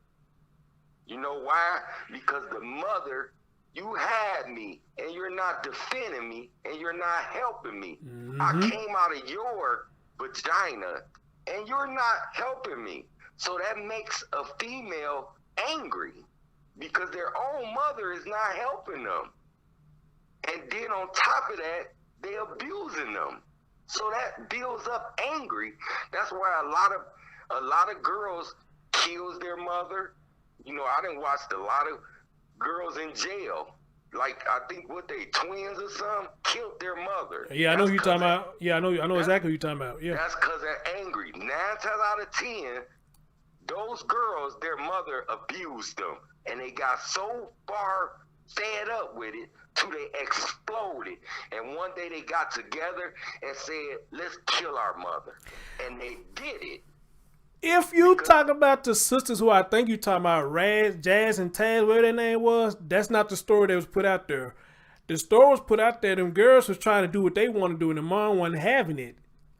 You know why? Because the mother, you had me, and you're not defending me, and you're not helping me. Mm-hmm. I came out of your vagina, and you're not helping me. So that makes a female angry because their own mother is not helping them. And then on top of that, they abusing them. So that builds up angry. That's why a lot of girls kills their mother. You know, I done watched a lot of girls in jail. Like, I think what they twins or something, killed their mother. Yeah, I know who you're talking about. Yeah, I know exactly who you're talking about. Yeah. That's because they're angry. 9 times out of 10, those girls, their mother abused them. And they got so far fed up with it till they exploded. And one day they got together and said, let's kill our mother. And they did it. If you talk about the sisters who I think you're talking about, Raz, Jazz, and Taz, whatever their name was, that's not the story that was put out there. The story was put out there, them girls was trying to do what they want to do, and the mom wasn't having it.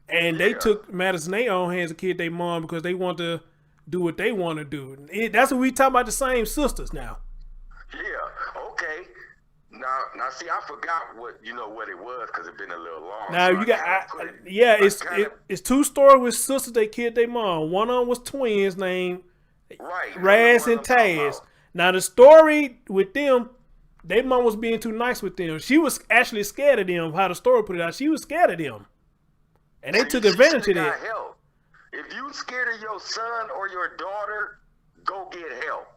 And they took matters in their own hands to kill their mom because they want to do what they want to do. That's what we talking about, the same sisters now. Yeah, okay. Now, see, I forgot what it was because it's been a little long. Now so you got, it's 2 stories with sisters they killed their mom. One of them was twins named Raz and Taz. Now the story with them, their mom was being too nice with them. She was actually scared of them. How the story put it out, she was scared of them, and they took advantage of that. Help. If you scared of your son or your daughter, go get help.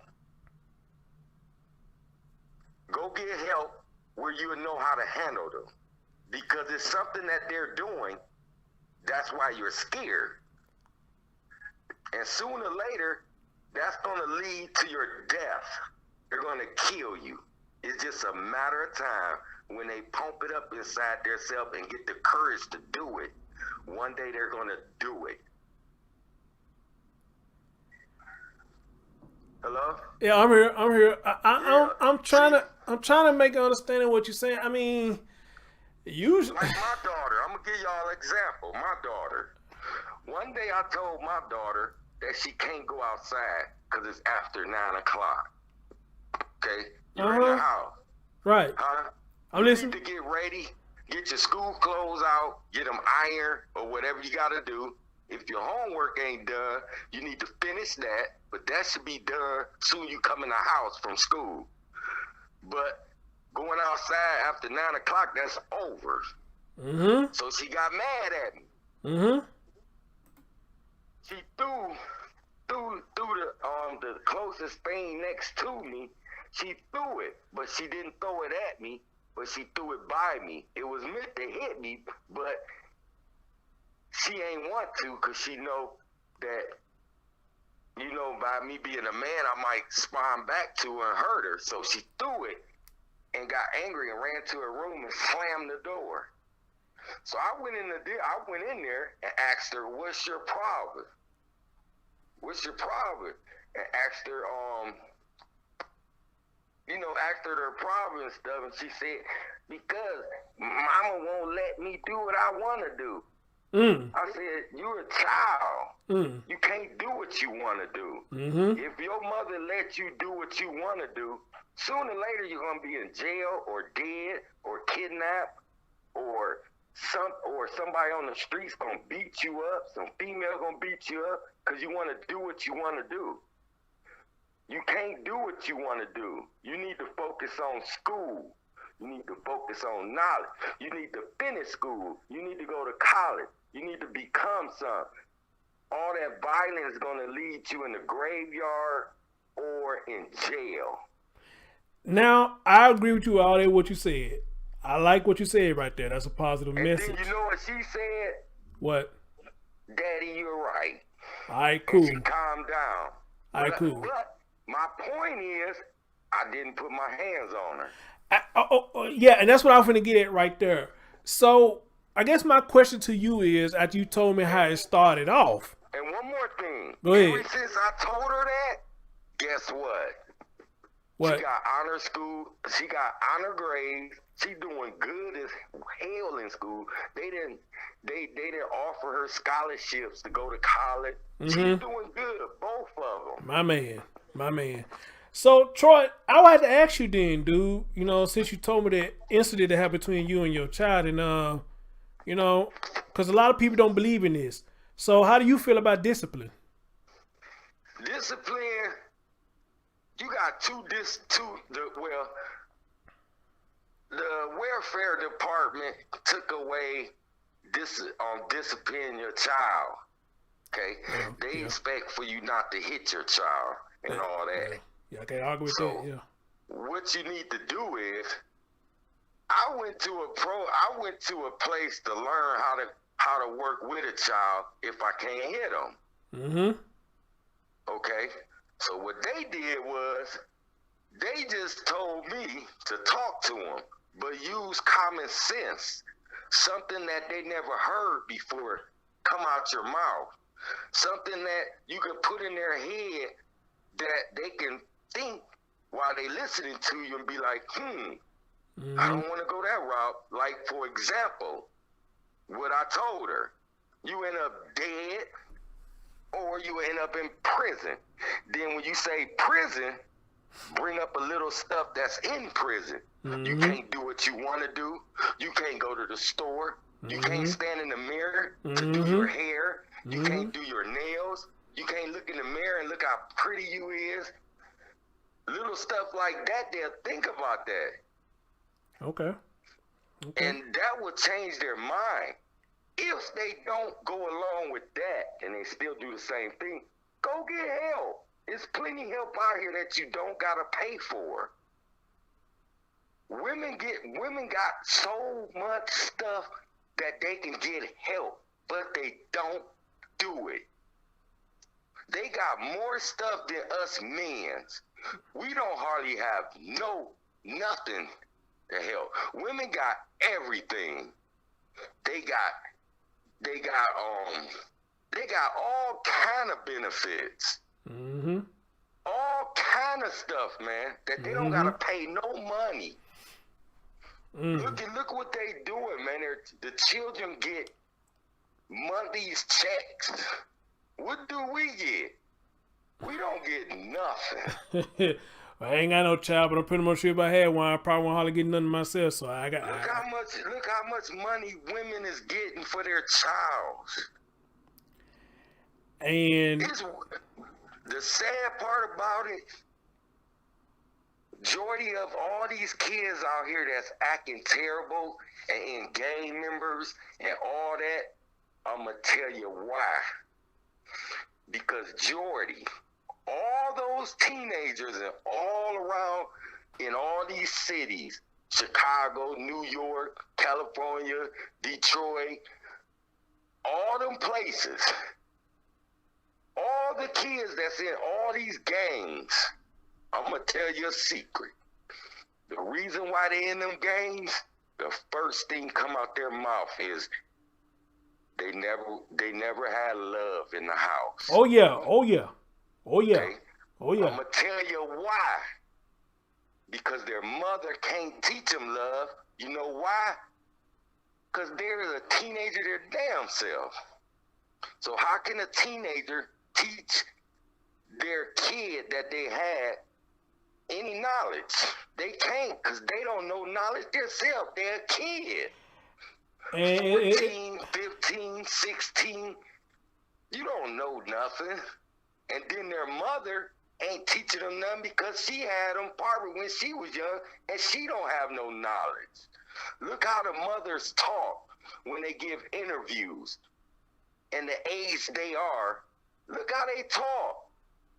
Go get help where you know how to handle them. Because it's something that they're doing, that's why you're scared. And sooner or later, that's going to lead to your death. They're going to kill you. It's just a matter of time when they pump it up inside themselves and get the courage to do it. One day they're going to do it. Hello? Yeah, I'm here. I'm trying to make an understanding of what you're saying. I mean, usually, like my daughter, I'm gonna give y'all an example. My daughter. One day I told my daughter that she can't go outside because it's after 9 o'clock. Okay, you're in the house, right? Huh? I'm listening. You need to get ready, get your school clothes out, get them ironed or whatever you got to do. If your homework ain't done, you need to finish that, but that should be done soon you come in the house from school. But going outside after 9 o'clock, that's over. Mm-hmm. So she got mad at me. Mm-hmm. she threw the closest thing next to me. She threw it, but she didn't throw it at me, but she threw it by me. It was meant to hit me, but she ain't want to, because she know that, you know, by me being a man, I might spawn back to her and hurt her. So she threw it and got angry and ran to her room and slammed the door. So I went in there and asked her, "What's your problem? What's your problem?" And asked her, asked her her problem and stuff, and she said, "Because mama won't let me do what I want to do." I said, "You're a child. You can't do what you want to do. If your mother lets you do what you want to do, sooner or later you're gonna be in jail or dead or kidnapped or somebody on the streets gonna beat you up. Some female gonna beat you up because you want to do what you want to do. You can't do what you want to do. You need to focus on school. You need to focus on knowledge. You need to finish school. You need to go to college. You need to become something. All that violence is going to lead you in the graveyard or in jail." Now, I agree with you all that what you said. I like what you said right there. That's a positive message. And then you know what she said? What? "Daddy, you're right." All right, cool. And she calmed down. All right, cool. But my point is, I didn't put my hands on her. Yeah, and that's what I'm finna get at right there. So, I guess my question to you is, after you told me how it started off. And one more thing. Go ahead. Ever since I told her that, guess what? What? She got honor school. She got honor grades. She doing good as hell in school. They didn't offer her scholarships to go to college. She's doing good, both of them. My man. So, Troy, I would have to ask you then, dude, you know, since you told me that incident that happened between you and your child, and, you know, because a lot of people don't believe in this. So, how do you feel about discipline? Discipline, you got the welfare department took away discipline your child, okay? They expect for you not to hit your child and all that. Yeah, I can't argue with that, yeah. What you need to do is, I went to a place to learn how to work with a child if I can't hit them. Okay? So what they did was, they just told me to talk to them, but use common sense, something that they never heard before come out your mouth, something that you can put in their head that they can think while they listening to you and be like, I don't want to go that route. Like, for example, what I told her, you end up dead or you end up in prison. Then when you say prison, bring up a little stuff that's in prison. You can't do what you want to do. You can't go to the store. You can't stand in the mirror to do your hair. You can't do your nails. You can't look in the mirror and look how pretty you is. Little stuff like that, they'll think about that. Okay. And that will change their mind. If they don't go along with that and they still do the same thing, go get help. There's plenty of help out here that you don't gotta pay for. Women got so much stuff that they can get help, but they don't do it. They got more stuff than us men. We don't hardly have nothing to help. Women got everything. They got all kind of benefits. All kind of stuff, man, that they don't gotta pay no money. Look what they doing, man. The children get monthly checks. What do we get? We don't get nothing. I ain't got no child, but I'm pretty much sure if I had one, I probably won't hardly get nothing myself. So I got. Look how much money women is getting for their child. And the sad part about it, majority of all these kids out here that's acting terrible and in gang members and all that, I'm gonna tell you why. Because Jordy, all those teenagers and all around in all these cities, Chicago, New York, California, Detroit, all them places, all the kids that's in all these gangs, I'm going to tell you a secret. The reason why they in them gangs, the first thing come out their mouth is they never had love in the house. Oh yeah. Okay? I'm gonna tell you why. Because their mother can't teach them love. You know why? Because they're a teenager their damn self. So how can a teenager teach their kid that they had any knowledge? They can't, because they don't know knowledge themselves. They're a kid. 14, 15, 16. You don't know nothing. And then their mother ain't teaching them nothing because she had them probably when she was young, and she don't have no knowledge. Look how the mothers talk when they give interviews and the age they are. Look how they talk.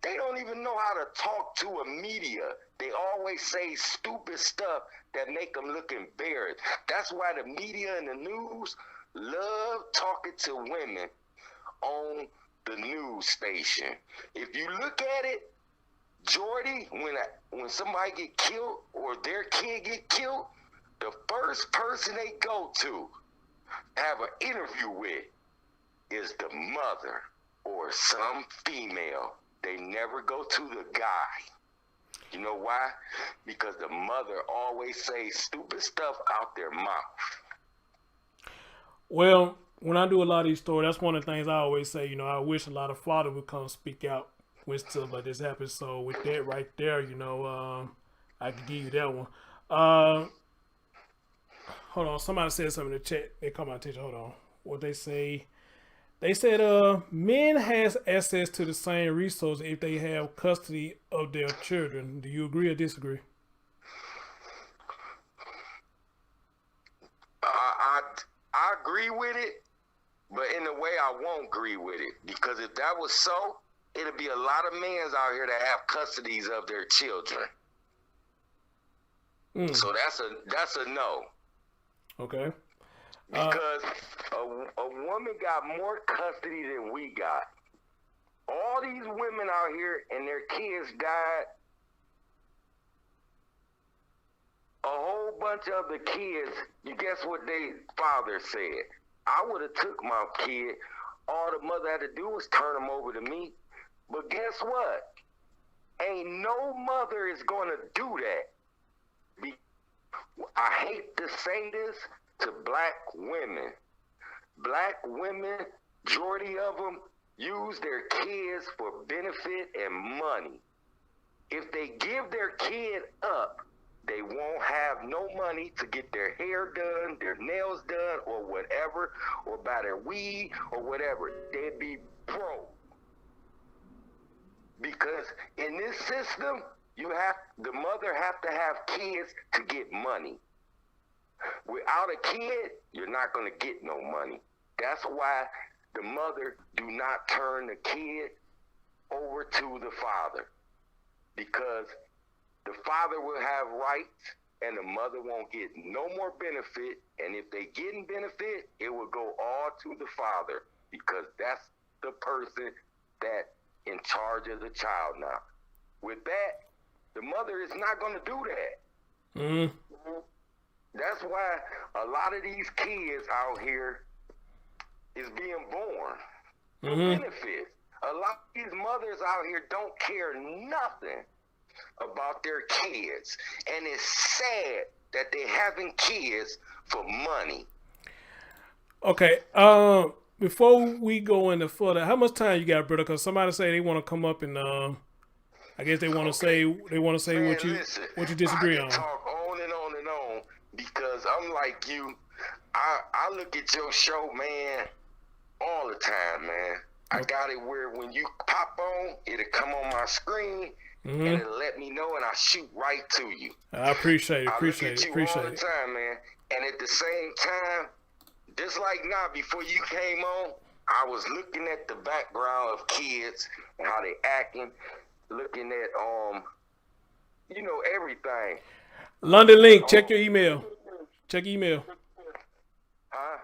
They don't even know how to talk to a media. They always say stupid stuff that make them look embarrassed. That's why the media and the news love talking to women on the news station. If you look at it, Jordy, when somebody get killed or their kid get killed, the first person they go to have an interview with is the mother or some female. They never go to the guy. You know why? Because the mother always says stupid stuff out their mouth. Well, when I do a lot of these stories, that's one of the things I always say. You know, I wish a lot of fathers would come speak out when stuff like this happens. So with that right there, you know, I can give you that one. Hold on. Somebody said something in the chat. They caught my attention. Hold on. What they say? They said men has access to the same resources if they have custody of their children. Do you agree or disagree? I agree with it, but in a way I won't agree with it. Because if that was so, it'll be a lot of men out here that have custodies of their children. So that's a no. Okay. Because a woman got more custody than we got. All these women out here and their kids died. A whole bunch of the kids, you guess what their father said? I would have took my kid. All the mother had to do was turn him over to me. But guess what? Ain't no mother is going to do that. I hate to say this to black women. Black women, majority of them, use their kids for benefit and money. If they give their kid up, they won't have no money to get their hair done, their nails done, or whatever, or buy their weed, or whatever. They'd be broke. Because in this system, the mother have to have kids to get money. Without a kid, you're not going to get no money. That's why the mother do not turn the kid over to the father. Because the father will have rights and the mother won't get no more benefit. And if they getting benefit, it will go all to the father. Because that's the person that in charge of the child now. With that, the mother is not going to do that. Mm-hmm. That's why a lot of these kids out here is being born for benefits. A lot of these mothers out here don't care nothing about their kids. And it's sad that they're having kids for money. Okay. Before we go into further, how much time you got, brother? Because somebody say they want to come up and I guess they want to say man, what you disagree on. Talk on and on and on because I'm like you. I look at your show, man, all the time, man. I got it where when you pop on, it'll come on my screen and it'll let me know, and I shoot right to you. I appreciate it. I look at you all the time, man. And at the same time, just like now, before you came on, I was looking at the background of kids and how they acting, looking at everything. London Link, check your email. Check email. Huh?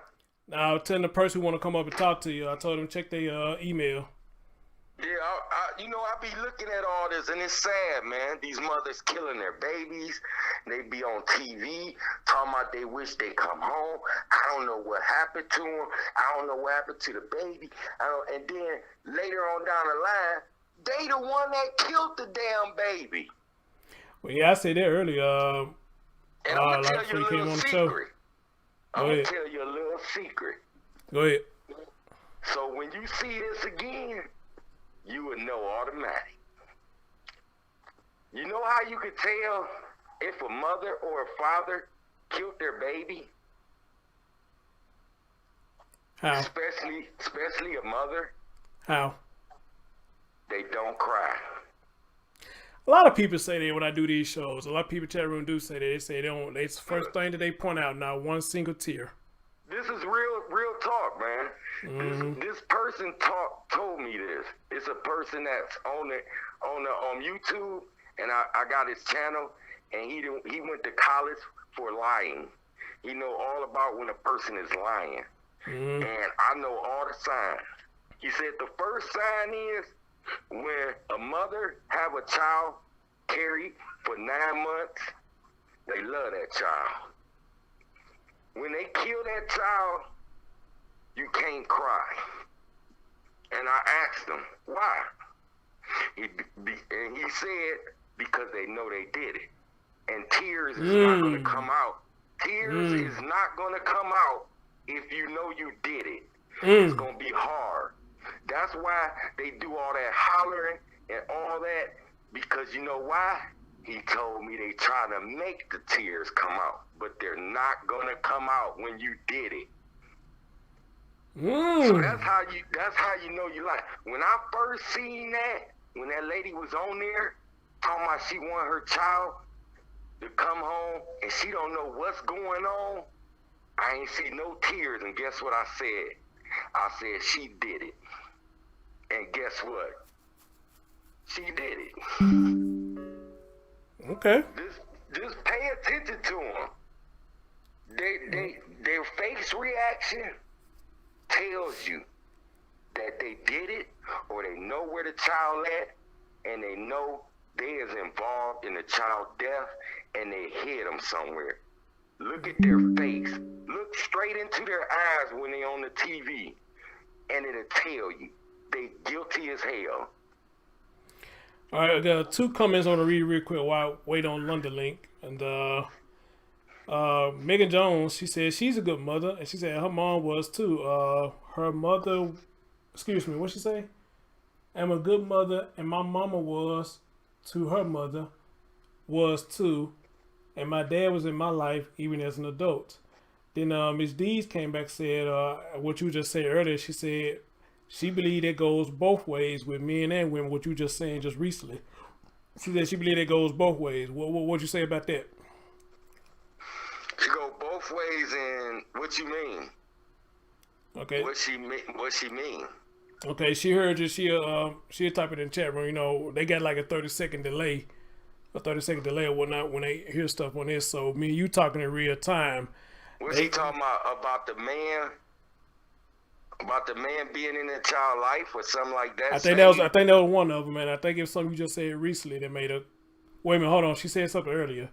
Now, telling the person who want to come up and talk to you, I told them check their email. Yeah, I be looking at all this, and it's sad, man. These mothers killing their babies. They be on TV talking about they wish they come home. I don't know what happened to them. I don't know what happened to the baby. And then later on down the line, they the one that killed the damn baby. Well, yeah, I said that earlier. And I'm gonna tell you a little secret. I'm gonna ahead. tell you a little secret. Go ahead. So when you see this again, you would know automatic. You know how you could tell if a mother or a father killed their baby? How? Especially a mother. How? They don't cry. A lot of people say that when I do these shows. A lot of people in the chat room do say that. They say they don't. It's the first thing that they point out. Not one single tear. This is real talk, man. Mm-hmm. This person told me this. It's a person that's on YouTube, and I got his channel, and he went to college for lying. He know all about when a person is lying, and I know all the signs. He said the first sign is when a mother have a child carried for 9 months, they love that child. When they kill that child, you can't cry. And I asked him, why? And he said, because they know they did it. And tears is not going to come out. Tears is not going to come out if you know you did it. It's going to be hard. That's why they do all that hollering and all that, because you know why? He told me they trying to make the tears come out, but they're not going to come out when you did it. So that's how you know you like. When I first seen that, when that lady was on there talking about she want her child to come home and she don't know what's going on, I ain't see no tears, and guess what I said? I said she did it. And guess what? She did it. Okay. Just pay attention to them. Their face reaction tells you that they did it, or they know where the child at, and they know they is involved in the child's death, and they hid them somewhere. Look at their face. Look straight into their eyes when they on the TV, and it'll tell you they guilty as hell. All right, I got 2 comments I want to read real quick while I wait on London Link. And Megan Jones, she said she's a good mother, and she said her mom was too. Her mother, what'd she say? I'm a good mother, and my mama was to her mother, was too, and my dad was in my life even as an adult. Then Miss Dees came back and said what you just said earlier. She said she believed it goes both ways with men and women, what you just saying just recently. She said she believed it goes both ways. What'd you say about that? She go both ways, and what you mean? Okay. What she mean? Okay, she heard you. She'll type it in the chat room. You know, they got like a 30-second delay or whatnot when they hear stuff on this. So me and you talking in real time. What's he talking about the man? About the man being in the child life or something like that? I think that was one of them, man. I think it was something you just said recently that made her. Wait a minute, hold on. She said something earlier.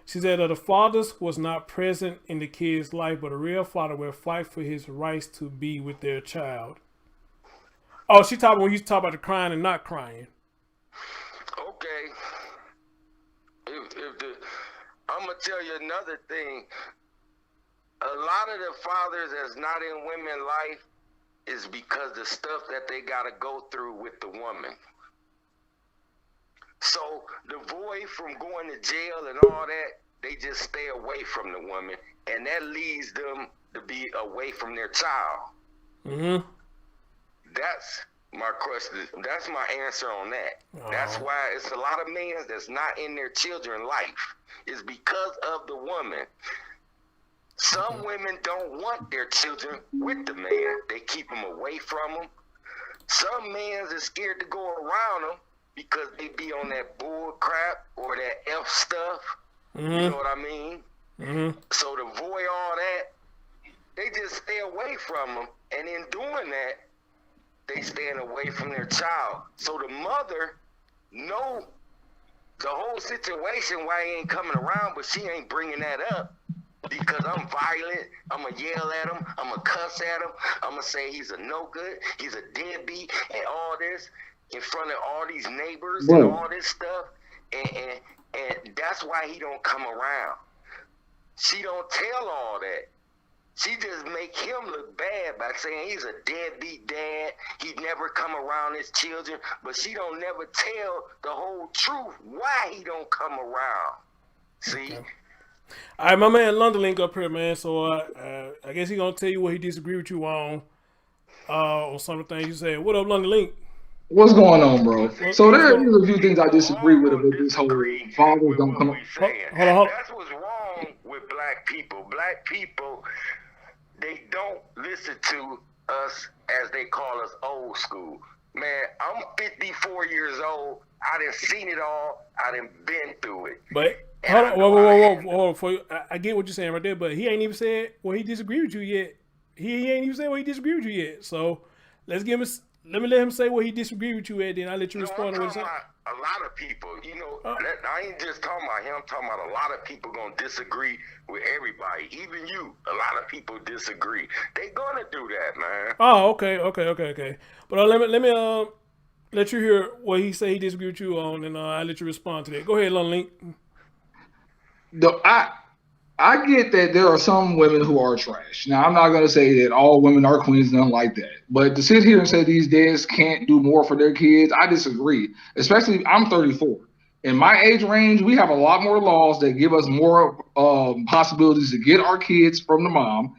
She said that the father was not present in the kid's life, but a real father will fight for his rights to be with their child. Oh, she talking when you talk about the crying and not crying. Okay. I'm gonna tell you another thing. A lot of the fathers that's not in women's life is because the stuff that they gotta go through with the woman. So the void from going to jail and all that, they just stay away from the woman, and that leads them to be away from their child. Mm-hmm. That's my question. That's my answer on that. Oh. That's why it's a lot of men that's not in their children's life. It's because of the woman. Some women don't want their children with the man. They keep them away from them. Some men are scared to go around them because they be on that bull crap or that F stuff. You know what I mean? So to avoid all that, they just stay away from them. And in doing that, they staying away from their child. So the mother know the whole situation why he ain't coming around, but she ain't bringing that up because I'm violent. I'm going to yell at him. I'm going to cuss at him. I'm going to say he's a no good. He's a deadbeat and all this in front of all these neighbors and all this stuff. And that's why he don't come around. She don't tell all that. She just make him look bad by saying he's a deadbeat dad. He never come around his children, but she don't never tell the whole truth why he don't come around. See? Okay. All right, my man London Link up here, man. So I guess he gonna tell you what he disagree with you on some of the things you said. What up, London Link? What's going on, bro? So there's a few things I disagree with about this whole fathers don't come. Hold on. That's what's wrong with black people. Black people, they don't listen to us as they call us old school. Man, I'm 54 years old. I done seen it all. I done been through it. But whoa. I get what you're saying right there, but he ain't even said what he disagree with you yet. He ain't even said what he disagree with you yet. So let me let him say what he disagree with you at, then I'll let you respond to what he said. A lot of people, I ain't just talking about him. I'm talking about a lot of people gonna disagree with everybody. Even you, a lot of people disagree. They gonna do that, man. Oh, okay. But let me let you hear what he say he disagree with you on, and I'll let you respond to that. Go ahead, London Link. I get that there are some women who are trash. Now, I'm not going to say that all women are queens, nothing like that. But to sit here and say these dads can't do more for their kids, I disagree. Especially, I'm 34. In my age range, we have a lot more laws that give us more possibilities to get our kids from the mom,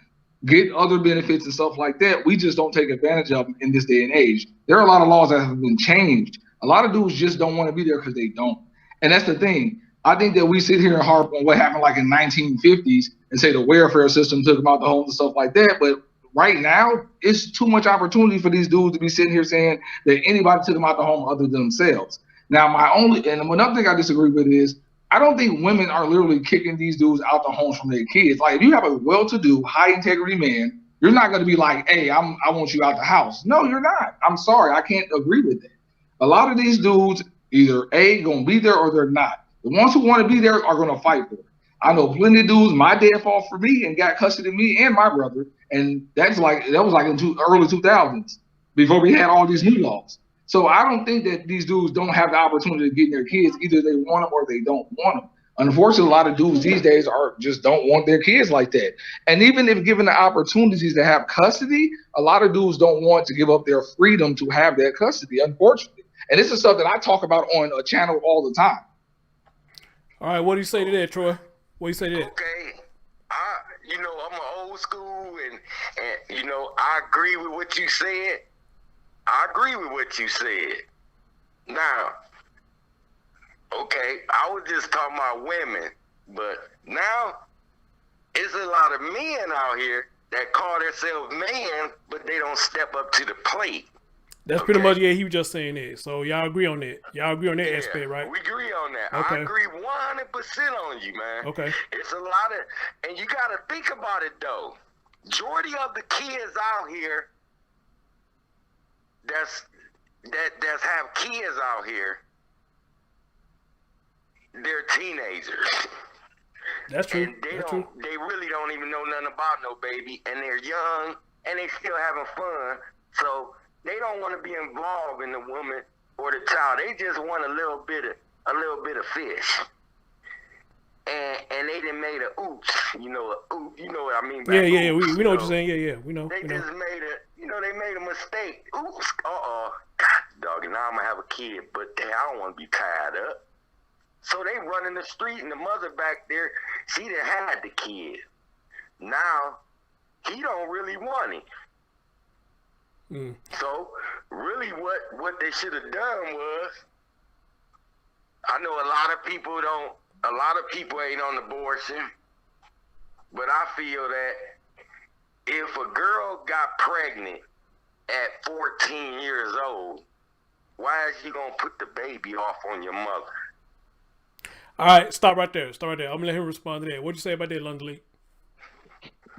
get other benefits and stuff like that. We just don't take advantage of them in this day and age. There are a lot of laws that have been changed. A lot of dudes just don't want to be there because they don't. And that's the thing. I think that we sit here and harp on what happened like in 1950s and say the welfare system took them out the homes and stuff like that. But right now, it's too much opportunity for these dudes to be sitting here saying that anybody took them out the home other than themselves. Now, another thing I disagree with is I don't think women are literally kicking these dudes out the homes from their kids. Like, if you have a well-to-do, high-integrity man, you're not going to be like, hey, I want you out the house. No, you're not. I'm sorry. I can't agree with that. A lot of these dudes either A, going to be there or they're not. The ones who want to be there are going to fight for it. I know plenty of dudes. My dad fought for me and got custody of me and my brother, and that was like in early 2000s before we had all these new laws. So I don't think that these dudes don't have the opportunity to get their kids. Either they want them or they don't want them. Unfortunately, a lot of dudes these days just don't want their kids like that. And even if given the opportunities to have custody, a lot of dudes don't want to give up their freedom to have that custody, unfortunately. And this is stuff that I talk about on a channel all the time. All right, what do you say to that, Troy? What do you say to that? Okay, I'm an old school, and I agree with what you said. Now, okay, I was just talking about women, but now it's a lot of men out here that call themselves man, but they don't step up to the plate. That's pretty much, he was just saying that. So y'all agree on that. Y'all agree on that aspect, right? We agree on that. Okay. I agree 100% on you, man. Okay. It's a lot of, and you got to think about it, though. Majority of the kids out here that's have kids out here, they're teenagers. That's true. And they really don't even know nothing about no baby, and they're young, and they still having fun. So they don't want to be involved in the woman or the child. They just want a little bit of fish. And they done made a oops, you know what I mean? Yeah, we know what you're saying. Yeah, we know. They just made they made a mistake. Oops, God, dog, now I'm gonna have a kid, but I don't want to be tied up. So they run in the street, and the mother back there, she done had the kid. Now he don't really want it. So really what they should have done was, I know a lot of people ain't on abortion. But I feel that if a girl got pregnant at 14 years old, why is you gonna put the baby off on your mother? All right, stop right there. I'm gonna let him respond to that. What'd you say about that, Lundley?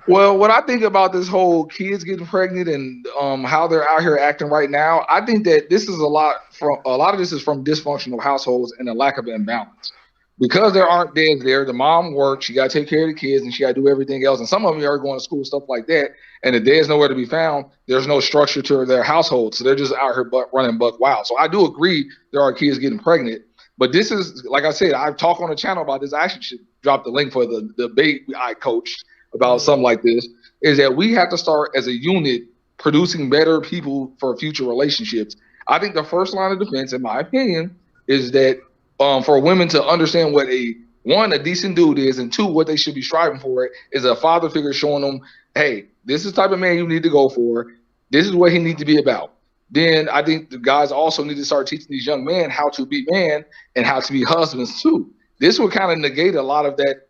Well, what I think about this whole kids getting pregnant and how they're out here acting right now, I think that this is a lot of this is from dysfunctional households and a lack of imbalance. Because there aren't dads there, the mom works, she got to take care of the kids, and she got to do everything else. And some of them are going to school, stuff like that. And the dad's nowhere to be found. There's no structure to their household, so they're just out here running buck wild. So I do agree there are kids getting pregnant. But this is, like I said, I've talked on the channel about this. I actually should drop the link for the debate I coached about something like this, is that we have to start as a unit producing better people for future relationships. I think the first line of defense, in my opinion, is that for women to understand what a decent dude is, and two, what they should be striving for is a father figure showing them, hey, this is the type of man you need to go for. This is what he needs to be about. Then I think the guys also need to start teaching these young men how to be man and how to be husbands too. This would kind of negate a lot of that,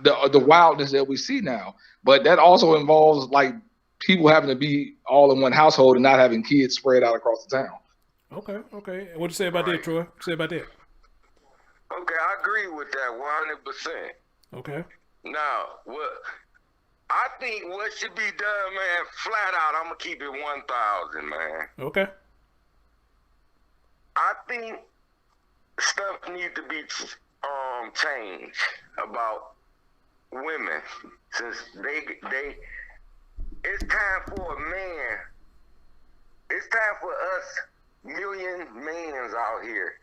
the wildness that we see now. But that also involves like people having to be all in one household and not having kids spread out across the town. Okay. And what you say about that, Troy? What you say about that? Okay, I agree with that 100%. Okay. Now, I think what should be done, man, flat out, I'm going to keep it 1,000, man. Okay. I think stuff needs to be changed about women, since it's time for a man. It's time for us million mans out here.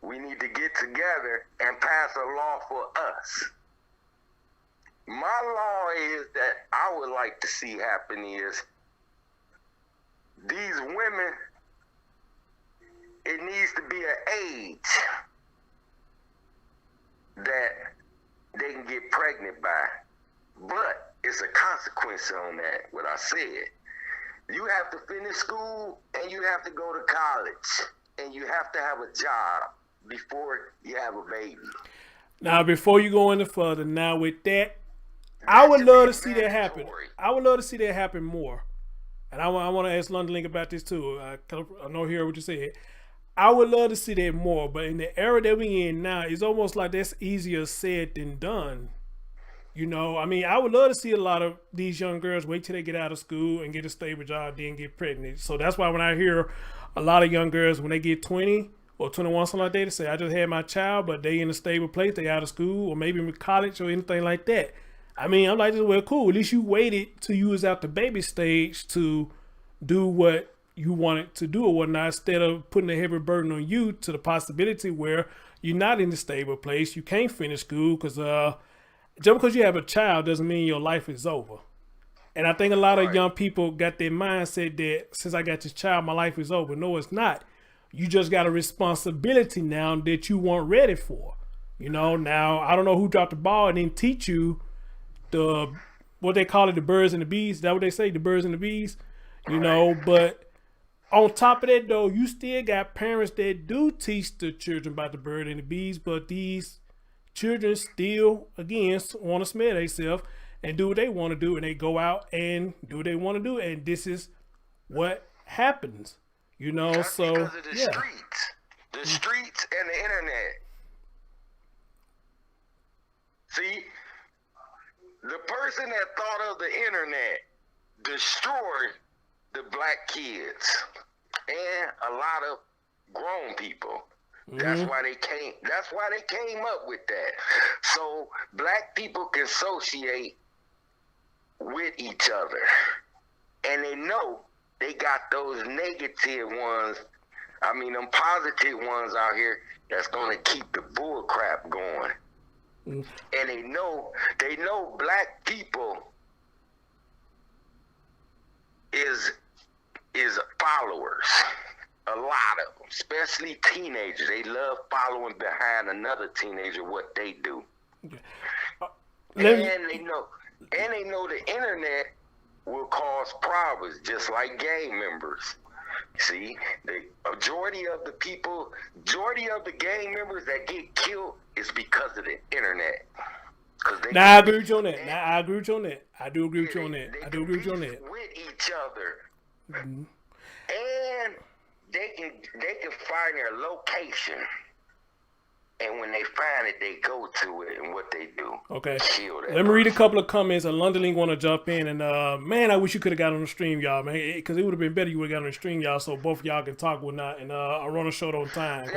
We need to get together and pass a law for us. My law is that I would like to see happen is these women, it needs to be an age that they can get pregnant by. But it's a consequence on that, what I said. You have to finish school and you have to go to college and you have to have a job before you have a baby. Now, before you go any further, now with that, I would love to see that happen. I would love to see that happen more. And I want to ask London Link about this too. I know hear what you said. I would love to see that more, but in the era that we in now, it's almost like that's easier said than done. You know, I mean, I would love to see a lot of these young girls wait till they get out of school and get a stable job, then get pregnant. So that's why when I hear a lot of young girls, when they get 20 or 21, something like that, they say, I just had my child, but they in a stable place, they out of school or maybe in college or anything like that. I mean, I'm like, well, cool. At least you waited till you was out the baby stage to do what you wanted to do or whatnot, instead of putting a heavy burden on you to the possibility where you're not in a stable place, you can't finish school, because just because you have a child doesn't mean your life is over. And I think a lot of young people got their mindset that since I got this child, my life is over. No, it's not. You just got a responsibility now that you weren't ready for. You know, now I don't know who dropped the ball and didn't teach you what they call it, the birds and the bees. Is that what they say? The birds and the bees? You know, but on top of that though, you still got parents that do teach the children about the bird and the bees, but these children still, again, want to smell themselves and do what they want to do, and they go out and do what they want to do, and this is what happens, you know. That's so because of the streets and the internet. See, the person that thought of the internet destroyed the black kids and a lot of grown people. That's why they came up with that. So black people can associate with each other. And they know they got those negative ones, I mean them positive ones out here that's gonna keep the bull crap going. And they know black people is followers. A lot of them, especially teenagers, they love following behind another teenager what they do. And they know the internet will cause problems, just like gang members. See, the majority of the gang members that get killed is because of the internet. Now I agree with you on that. I do agree with you on that. I do agree with you on that. With each other, and they can find their location. And when they find it, they go to it, and what they do. Okay. Let me read a couple of comments. And London Link want to jump in. And, man, I wish you could have got on the stream, y'all, man. Because it would have been better you would have got on the stream, y'all, so both of y'all can talk whatnot. And I run a show on time. I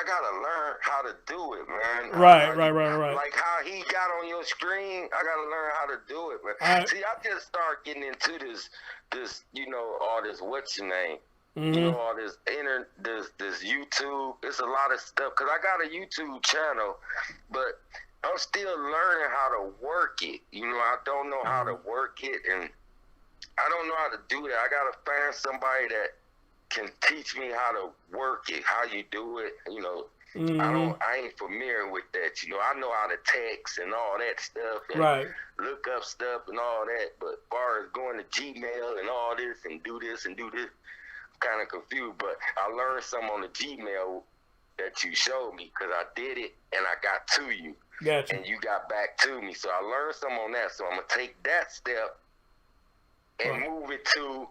gotta learn how to do it, man. Right. Like how he got on your screen, I gotta learn how to do it, man. See, I just start getting into this, all this, what's your name? All this this YouTube. It's a lot of stuff because I got a YouTube channel, but I'm still learning how to work it. I don't know how to work it, and I don't know how to do that. I gotta find somebody that can teach me how to work it, how you do it. I ain't familiar with that. I know how to text and all that stuff, and look up stuff and all that. But as far as going to Gmail and all this and do this and do this, kind of confused, but I learned some on the Gmail that you showed me because I did it and I got to you. Gotcha. And you got back to me. So I learned some on that. So I'm going to take that step and move it to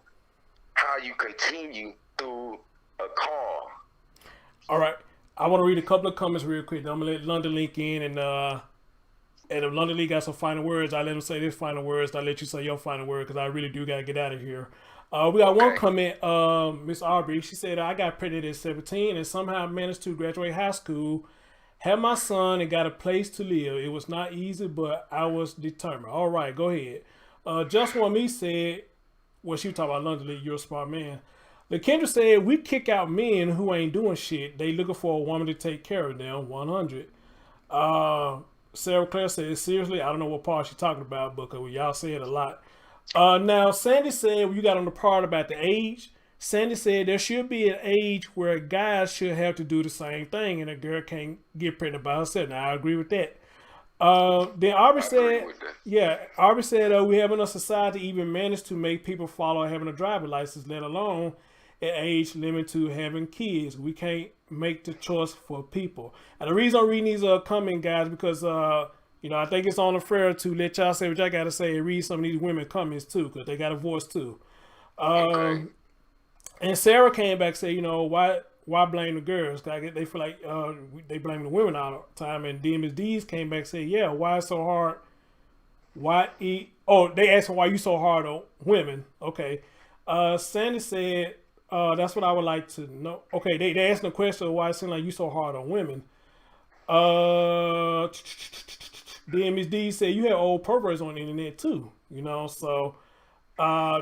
how you continue through a call. All right. I want to read a couple of comments real quick. I'm going to let London Link in, and if London Link got some final words, I let him say his final words. I let you say your final word because I really do got to get out of here. We got one comment, Miss Aubrey. She said, I got pregnant at 17 and somehow managed to graduate high school, had my son, and got a place to live. It was not easy, but I was determined. All right, go ahead. Just One Me said, well, she was talking about London Lee, you're a smart man. LaKendra said, we kick out men who ain't doing shit. They looking for a woman to take care of them, 100. Sarah Claire said, seriously, I don't know what part she's talking about, but y'all say it a lot. Now, Sandy said, you got on the part about the age. Sandy said there should be an age where guys should have to do the same thing and a girl can't get pregnant by herself. Now, I agree with that. Then Aubrey said, Aubrey said, we have enough society to even manage to make people follow having a driver's license, let alone an age limit to having kids. We can't make the choice for people. And the reason I'm reading these comments, guys, because I think it's only fair to let y'all say what y'all got to say and read some of these women comments too, because they got a voice too. And Sarah came back and said, why blame the girls? They feel like they blame the women all the time. And then Ms. D's came back and said, yeah, why it's so hard? They asked why you so hard on women. Okay. Sandy said, that's what I would like to know. Okay, they asked the question why it seems like you so hard on women. Then Ms. D said, you have old perverts on the internet too, so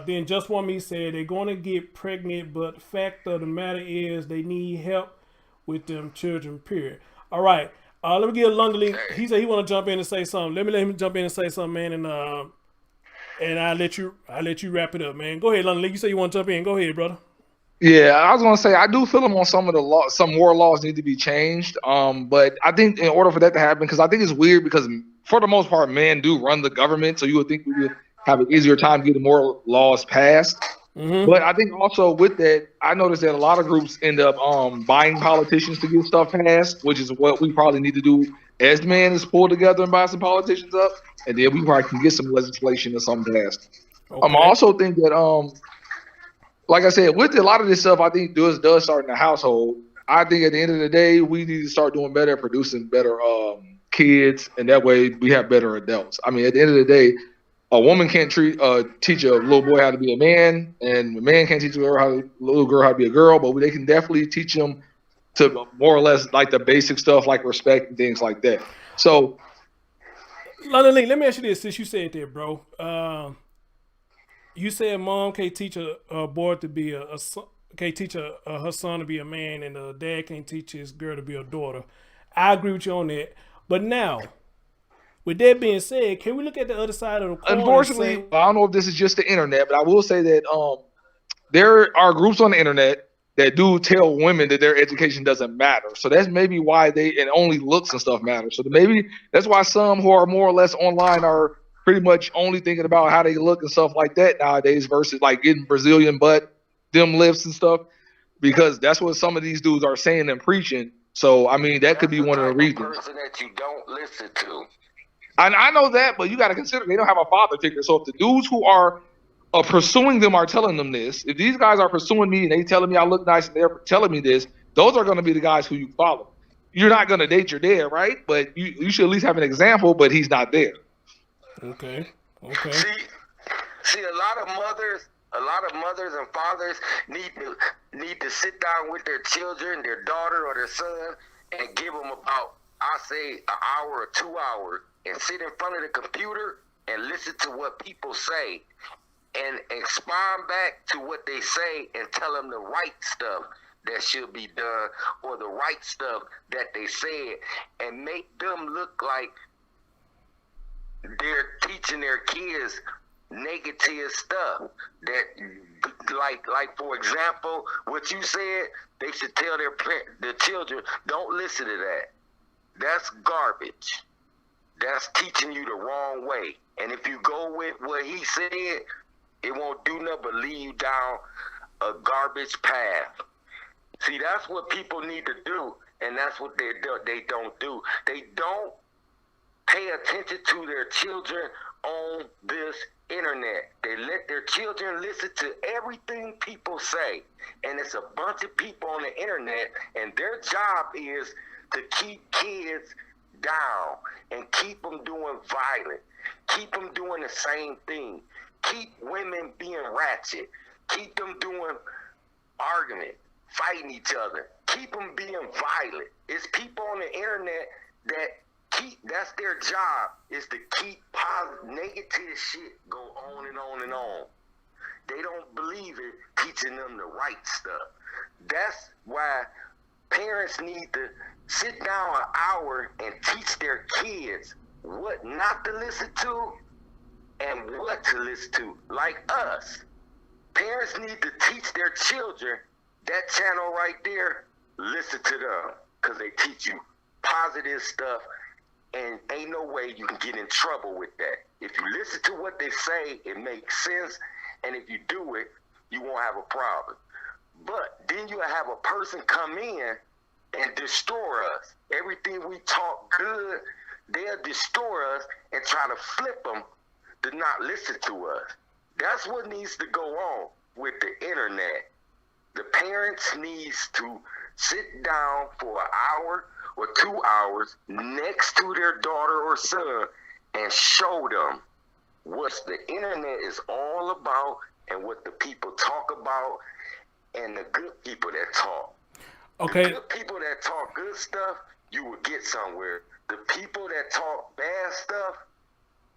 then Just One Me said they're going to get pregnant, but the fact of the matter is they need help with them children, period. All right, let me get London Link. He said he want to jump in and say something. Let him jump in and say something, man, and I'll let you wrap it up, man. Go ahead, London Link. You say you want to jump in. Go ahead, brother. Yeah, I was gonna say I do feel them on some of the law. Some more laws need to be changed. But I think in order for that to happen, because I think it's weird because for the most part, men do run the government, so you would think we would have an easier time getting more laws passed. But I think also with that, I noticed that a lot of groups end up buying politicians to get stuff passed, which is what we probably need to do as men, is pull together and buy some politicians up, and then we probably can get some legislation or something passed. I also think that like I said, with a lot of this stuff, I think does start in the household. I think at the end of the day, we need to start doing better, producing better kids, and that way we have better adults. I mean, at the end of the day, a woman can't teach a little boy how to be a man, and a man can't teach a little girl how to be a girl, but they can definitely teach them to more or less like the basic stuff like respect and things like that. So, London Lee, let me ask you this, since you said that, bro. You said mom can't teach a boy to be can't teach her son to be a man, and the dad can't teach his girl to be a daughter. I agree with you on that. But now, with that being said, can we look at the other side of the coin? Unfortunately, I don't know if this is just the internet, but I will say that there are groups on the internet that do tell women that their education doesn't matter. So that's maybe why and only looks and stuff matter. So maybe that's why some who are more or less online are pretty much only thinking about how they look and stuff like that nowadays versus like getting Brazilian butt, them lips and stuff, because that's what some of these dudes are saying and preaching. So I mean, that could be one of the reasons. Person that you don't listen to. And I know that, but you got to consider they don't have a father figure. So if the dudes who are pursuing them are telling them this, if these guys are pursuing me and they telling me I look nice and they're telling me this, those are going to be the guys who you follow. You're not going to date your dad, right? But you should at least have an example, but he's not there. Okay. See, a lot of mothers and fathers need to sit down with their children, their daughter or their son, and give them about, I say, an hour or 2 hours, and sit in front of the computer and listen to what people say, and expound back to what they say, and tell them the right stuff that should be done, or the right stuff that they said, and make them look like they're teaching their kids negative stuff. That, like for example, what you said, they should tell their children, don't listen to that. That's garbage. That's teaching you the wrong way. And if you go with what he said, it won't do nothing but lead you down a garbage path. See, that's what people need to do, and that's what they don't do. They don't pay attention to their children on this internet. They let their children listen to everything people say, and it's a bunch of people on the internet, and their job is to keep kids down and keep them doing violent, keep them doing the same thing, keep women being ratchet, keep them doing argument, fighting each other, keep them being violent. It's people on the internet that's their job, is to keep positive, negative shit go on and on and on. They don't believe in teaching them the right stuff. That's why parents need to sit down an hour and teach their kids what not to listen to and what to listen to. Like us, parents need to teach their children that channel right there, listen to them, because they teach you positive stuff, and ain't no way you can get in trouble with that. If you listen to what they say, it makes sense, and if you do it, you won't have a problem. But then you'll have a person come in and destroy us. Everything we talk good, they'll destroy us and try to flip them to not listen to us. That's what needs to go on with the internet. The parents needs to sit down for an hour or 2 hours next to their daughter or son and show them what the internet is all about and what the people talk about and the good people that talk. Okay. The good people that talk good stuff, you will get somewhere. The people that talk bad stuff,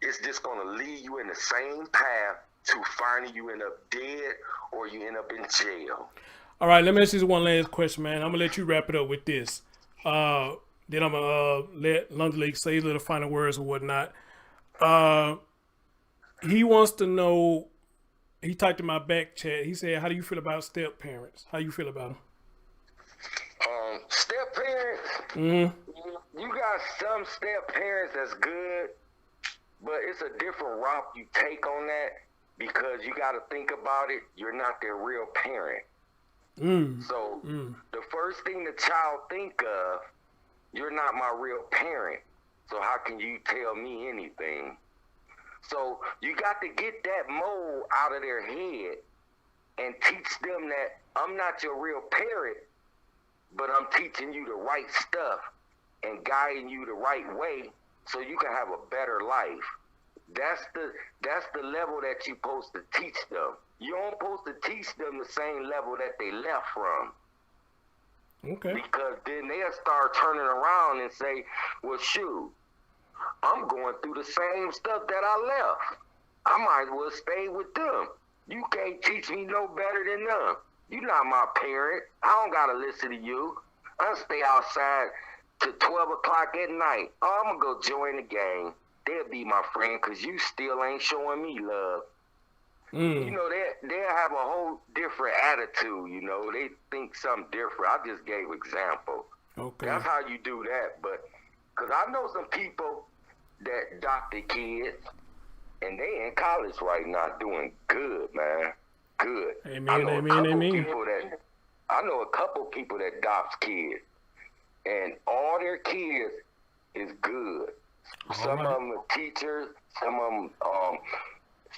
it's just going to lead you in the same path to finding you end up dead or you end up in jail. All right, let me ask you one last question, man. I'm going to let you wrap it up with this. Then I'm going to let London Lake say little final words or whatnot. He wants to know, he typed in my back chat, he said, how do you feel about step parents? How you feel about them? Step parents, you got some step parents that's good, but it's a different route you take on that because you got to think about it. You're not their real parent. So the first thing the child think of, you're not my real parent. So how can you tell me anything? So you got to get that mold out of their head and teach them that I'm not your real parent, but I'm teaching you the right stuff and guiding you the right way so you can have a better life. That's the level that you're supposed to teach them. You don't supposed to teach them the same level that they left from. Okay. Because then they'll start turning around and say, well, shoot, I'm going through the same stuff that I left. I might as well stay with them. You can't teach me no better than them. You're not my parent. I don't got to listen to you. I'll stay outside till 12 o'clock at night. Oh, I'm going to go join the gang. They'll be my friend because you still ain't showing me love. You know, they'll have a whole different attitude, you know. They think something different. I just gave example. Okay. That's how you do that. But because I know some people that adopted kids, and they in college right now doing good, man. Good. Amen. I know a couple people that adopts kids, and all their kids is good. Some of them are teachers. Some of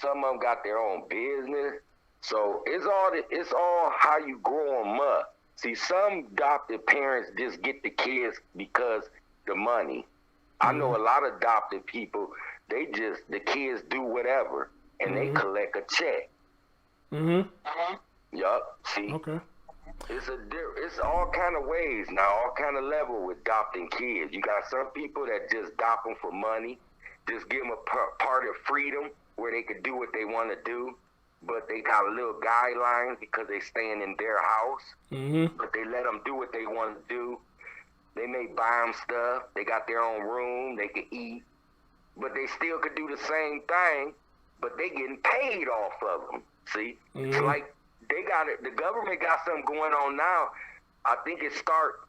them got their own business. So it's all how you grow them up. See, some adopted parents just get the kids because the money. I know a lot of adopted people. The kids do whatever, and they collect a check. Yup. See. Okay. It's all kind of ways now, all kind of level with adopting kids. You got some people that just adopt them for money, just give them a part of freedom where they could do what they want to do, but they got little guidelines because they staying in their house, but they let them do what they want to do. They may buy them stuff. They got their own room. They can eat, but they still could do the same thing, but they getting paid off of them. See? It's like they got it. The government got something going on now. I think it start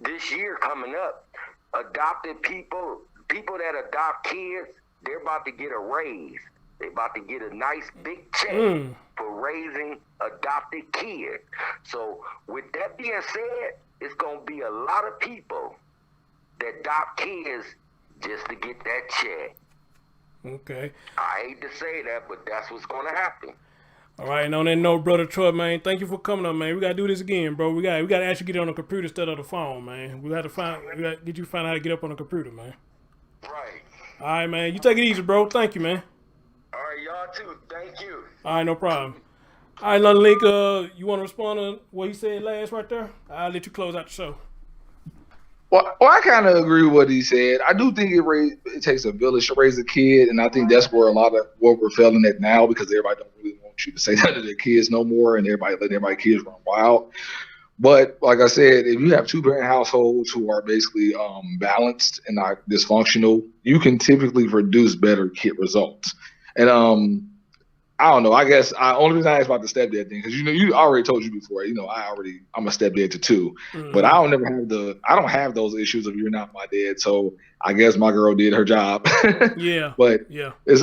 this year coming up. Adopted people that adopt kids, they're about to get a raise. They're about to get a nice big check for raising adopted kids. So with that being said, it's going to be a lot of people that adopt kids just to get that check. Okay. I hate to say that, but that's what's going to happen. All right, and on that note, Brother Troy, man, thank you for coming up, man. We gotta do this again, bro. We gotta actually get on the computer instead of the phone, man. We gotta get you to find out how to get up on the computer, man. Right. All right, man. You take it easy, bro. Thank you, man. All right, y'all too. Thank you. All right, no problem. All right, London Link, you want to respond to what he said last right there? I'll let you close out the show. Well, I kind of agree with what he said. I do think it takes a village to raise a kid, and I think that's where a lot of what we're feeling at now, because everybody don't really want you to say that to their kids no more, and everybody letting everybody's kids run wild. But like I said, if you have two-parent households who are basically balanced and not dysfunctional, you can typically produce better kid results. And I don't know. I guess only reason I asked about the stepdad thing, because you already told you before. I'm a stepdad to two, but I don't have those issues of you're not my dad. So I guess my girl did her job. Yeah. But yeah, it's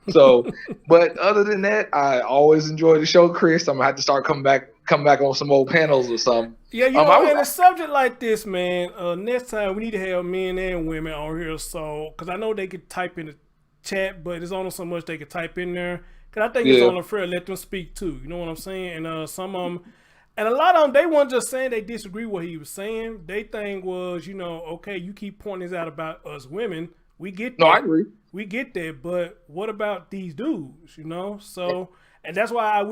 so. But other than that, I always enjoy the show, Chris. I'm gonna have to start come back on some old panels or something. Yeah, and a subject like this, man. Next time we need to have men and women on here, so because I know they could type in the chat, but there's only so much they could type in there. Cause I think it's only fair to let them speak too. You know what I'm saying? And some of them, and a lot of them, they weren't just saying they disagree with what he was saying. They thing was, okay, you keep pointing this out about us women. We get that. No, I agree. We get that, but what about these dudes? So, and that's why I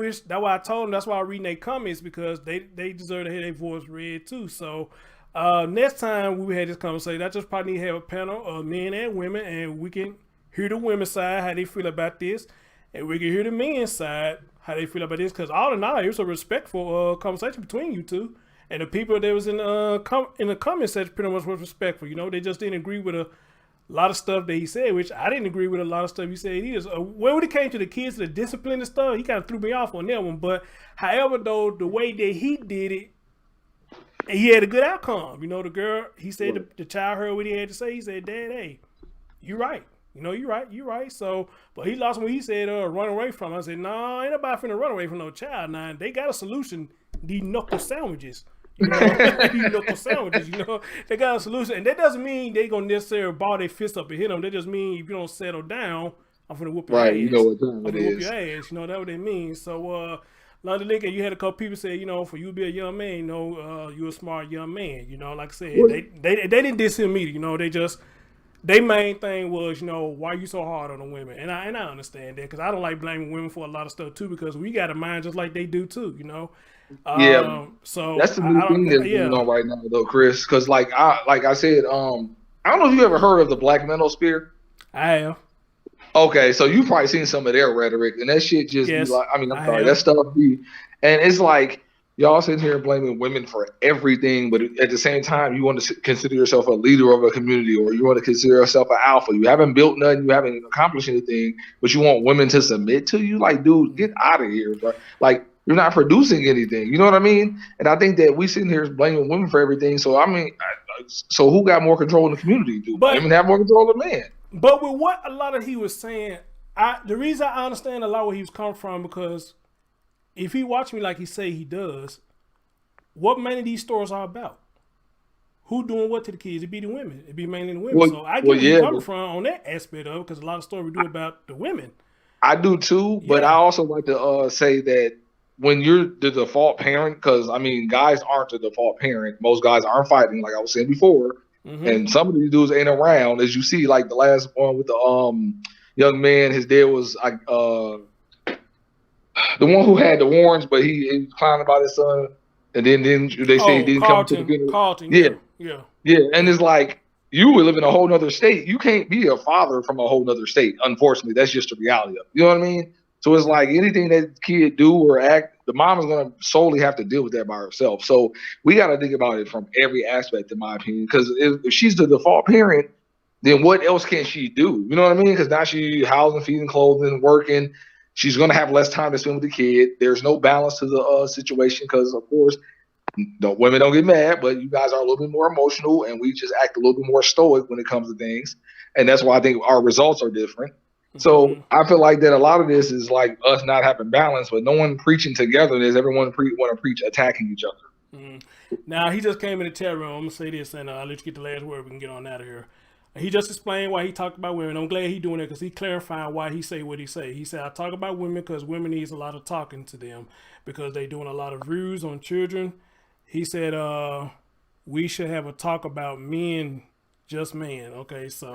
told them. That's why I read their comments, because they deserve to hear their voice read too. So. Next time we had this conversation, I just probably need to have a panel of men and women, and we can hear the women's side, how they feel about this, and we can hear the men's side, how they feel about this, because all in all, it was a respectful conversation between you two, and the people that was in the comment section pretty much was respectful. They just didn't agree with a lot of stuff that he said, which I didn't agree with a lot of stuff he said either. When it came to the kids, the discipline and stuff, he kind of threw me off on that one, but however, though, the way that he did it, and he had a good outcome. The girl, he said the child heard what he had to say. He said, Dad, hey, you're right. You're right. So, but he lost when he said, run away from. I said, no, ain't nobody finna run away from no child. Now, they got a solution. These knuckle sandwiches. They got a solution. And that doesn't mean they gonna necessarily ball their fist up and hit them. That just mean if you don't settle down, I'm finna whoop your ass. Right, you know what time it is. Whoop your ass. That's what they mean. So, London Lincoln, you had a couple people say, for you to be a young man, you're a smart young man. Like I said, they didn't diss him either. Their main thing was, why you so hard on the women? And I understand that, because I don't like blaming women for a lot of stuff too, because we got a mind just like they do too, Yeah. So that's the new thing that's going on right now, though, Chris. Because like I said, I don't know if you ever heard of the Black Manosphere. I have. Okay, so you probably seen some of their rhetoric, and that shit just be like, I'm sorry, that stuff be, and it's like y'all sitting here blaming women for everything, but at the same time, you want to consider yourself a leader of a community, or you want to consider yourself an alpha. You haven't built nothing, you haven't accomplished anything, but you want women to submit to you. Like, dude, get out of here, bro. Like, you're not producing anything. You know what I mean? And I think that we sitting here blaming women for everything. So so who got more control in the community? Do women have more control than men? But with what a lot of he was saying, the reason I understand a lot where he was coming from, because if he watched me like he say he does, what many of these stories are about. Who doing what to the kids? It be the women. It be mainly the women. So I get where you're coming from on that aspect of it, because a lot of stories we do about the women. I do too, but I also like to say that when you're the default parent, because I mean, guys aren't the default parent. Most guys aren't fighting, like I was saying before. And some of these dudes ain't around, as you see, like the last one with the young man. His dad was the one who had the warrants, but he was clowning about his son, and then they say he didn't come to the funeral. Carlton, yeah, and it's like, you live in a whole nother state. You can't be a father from a whole nother state. Unfortunately, that's just the reality of it. You know what I mean? So it's like anything that kid do or act, the mom is going to solely have to deal with that by herself. So we got to think about it from every aspect, in my opinion, because if she's the default parent, then what else can she do? You know what I mean? Because now she's housing, feeding, clothing, working. She's going to have less time to spend with the kid. There's no balance to the situation because, of course, women don't get mad, but you guys are a little bit more emotional, and we just act a little bit more stoic when it comes to things. And that's why I think our results are different. So I feel like that a lot of this is like us not having balance, but no one preaching togetherness. Everyone want to preach attacking each other. Now, he just came in the chat room. I'm going to say this, and I'll let you get the last word. We can get on out of here. He just explained why he talked about women. I'm glad he's doing it because he clarifying why he say what he say. He said, I talk about women because women needs a lot of talking to them because they doing a lot of views on children. He said, we should have a talk about men, just men. Okay, so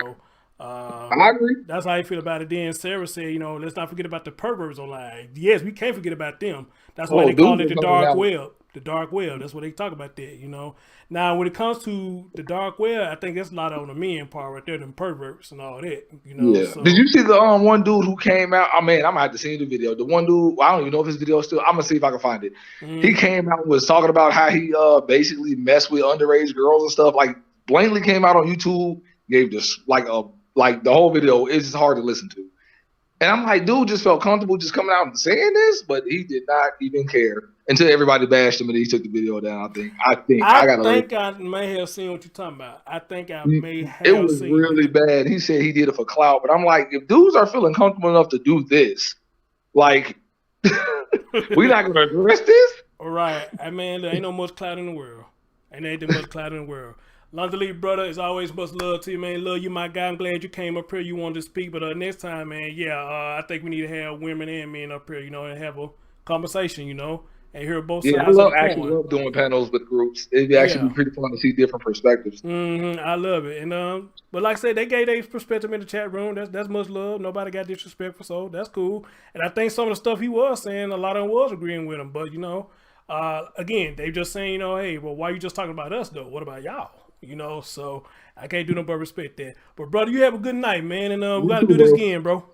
I agree. That's how you feel about it. Then Sarah said, let's not forget about the perverts online. Yes, we can't forget about them. That's why they call it the dark web. The dark web. That's what they talk about that, Now, when it comes to the dark web, I think that's a lot on the men part right there, them perverts and all that, Yeah. So, did you see the one dude who came out? I mean, I'm gonna have to see the video. The one dude, I don't even know if his video is still. I'm gonna see if I can find it. He came out and was talking about how he basically messed with underage girls and stuff. Like blatantly came out on YouTube, gave this like the whole video is just hard to listen to. And I'm like, dude just felt comfortable just coming out and saying this, but he did not even care until everybody bashed him and he took the video down. I think I may have seen what you're talking about. I think I may have seen it. Was really bad. He said he did it for clout, but I'm like, if dudes are feeling comfortable enough to do this, like, we're not going to address this? All right. I mean, there ain't no much clout in the world. Ain't that much clout in the world. London brother, it's always much love to you, man. Love you, my guy. I'm glad you came up here. You wanted to speak, but next time, man, I think we need to have women and men up here, and have a conversation, and hear both sides. I actually love doing panels with groups. It'd actually be pretty fun to see different perspectives. I love it, and but like I said, they gave their perspective in the chat room. That's much love. Nobody got disrespectful, so that's cool. And I think some of the stuff he was saying, a lot of them was agreeing with him, but again, they just saying, hey, well, why you just talking about us though? What about y'all? So I can't do no but respect that. But brother, you have a good night, man, and we gotta do this again, bro.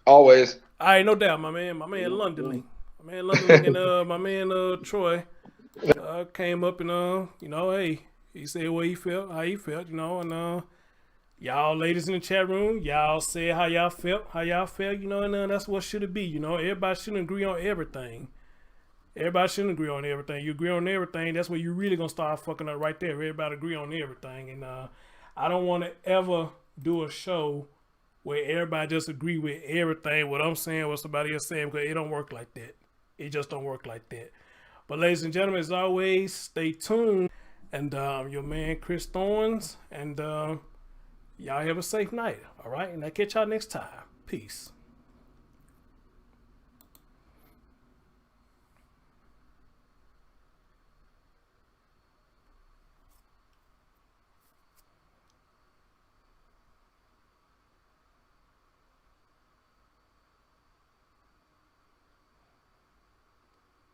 Always. All right, no doubt, my man London Lee. And my man Troy came up and hey, he said what he felt, how he felt, and y'all ladies in the chat room, y'all said how y'all felt, and that's what should it be, everybody shouldn't agree on everything. Everybody shouldn't agree on everything. You agree on everything, that's where you really gonna start fucking up right there. Everybody agree on everything, and I don't want to ever do a show where everybody just agree with everything. What I'm saying, what somebody else saying, because it don't work like that. It just don't work like that. But ladies and gentlemen, as always, stay tuned. And your man Chris Thorns, and y'all have a safe night. All right, and I'll catch y'all next time. Peace.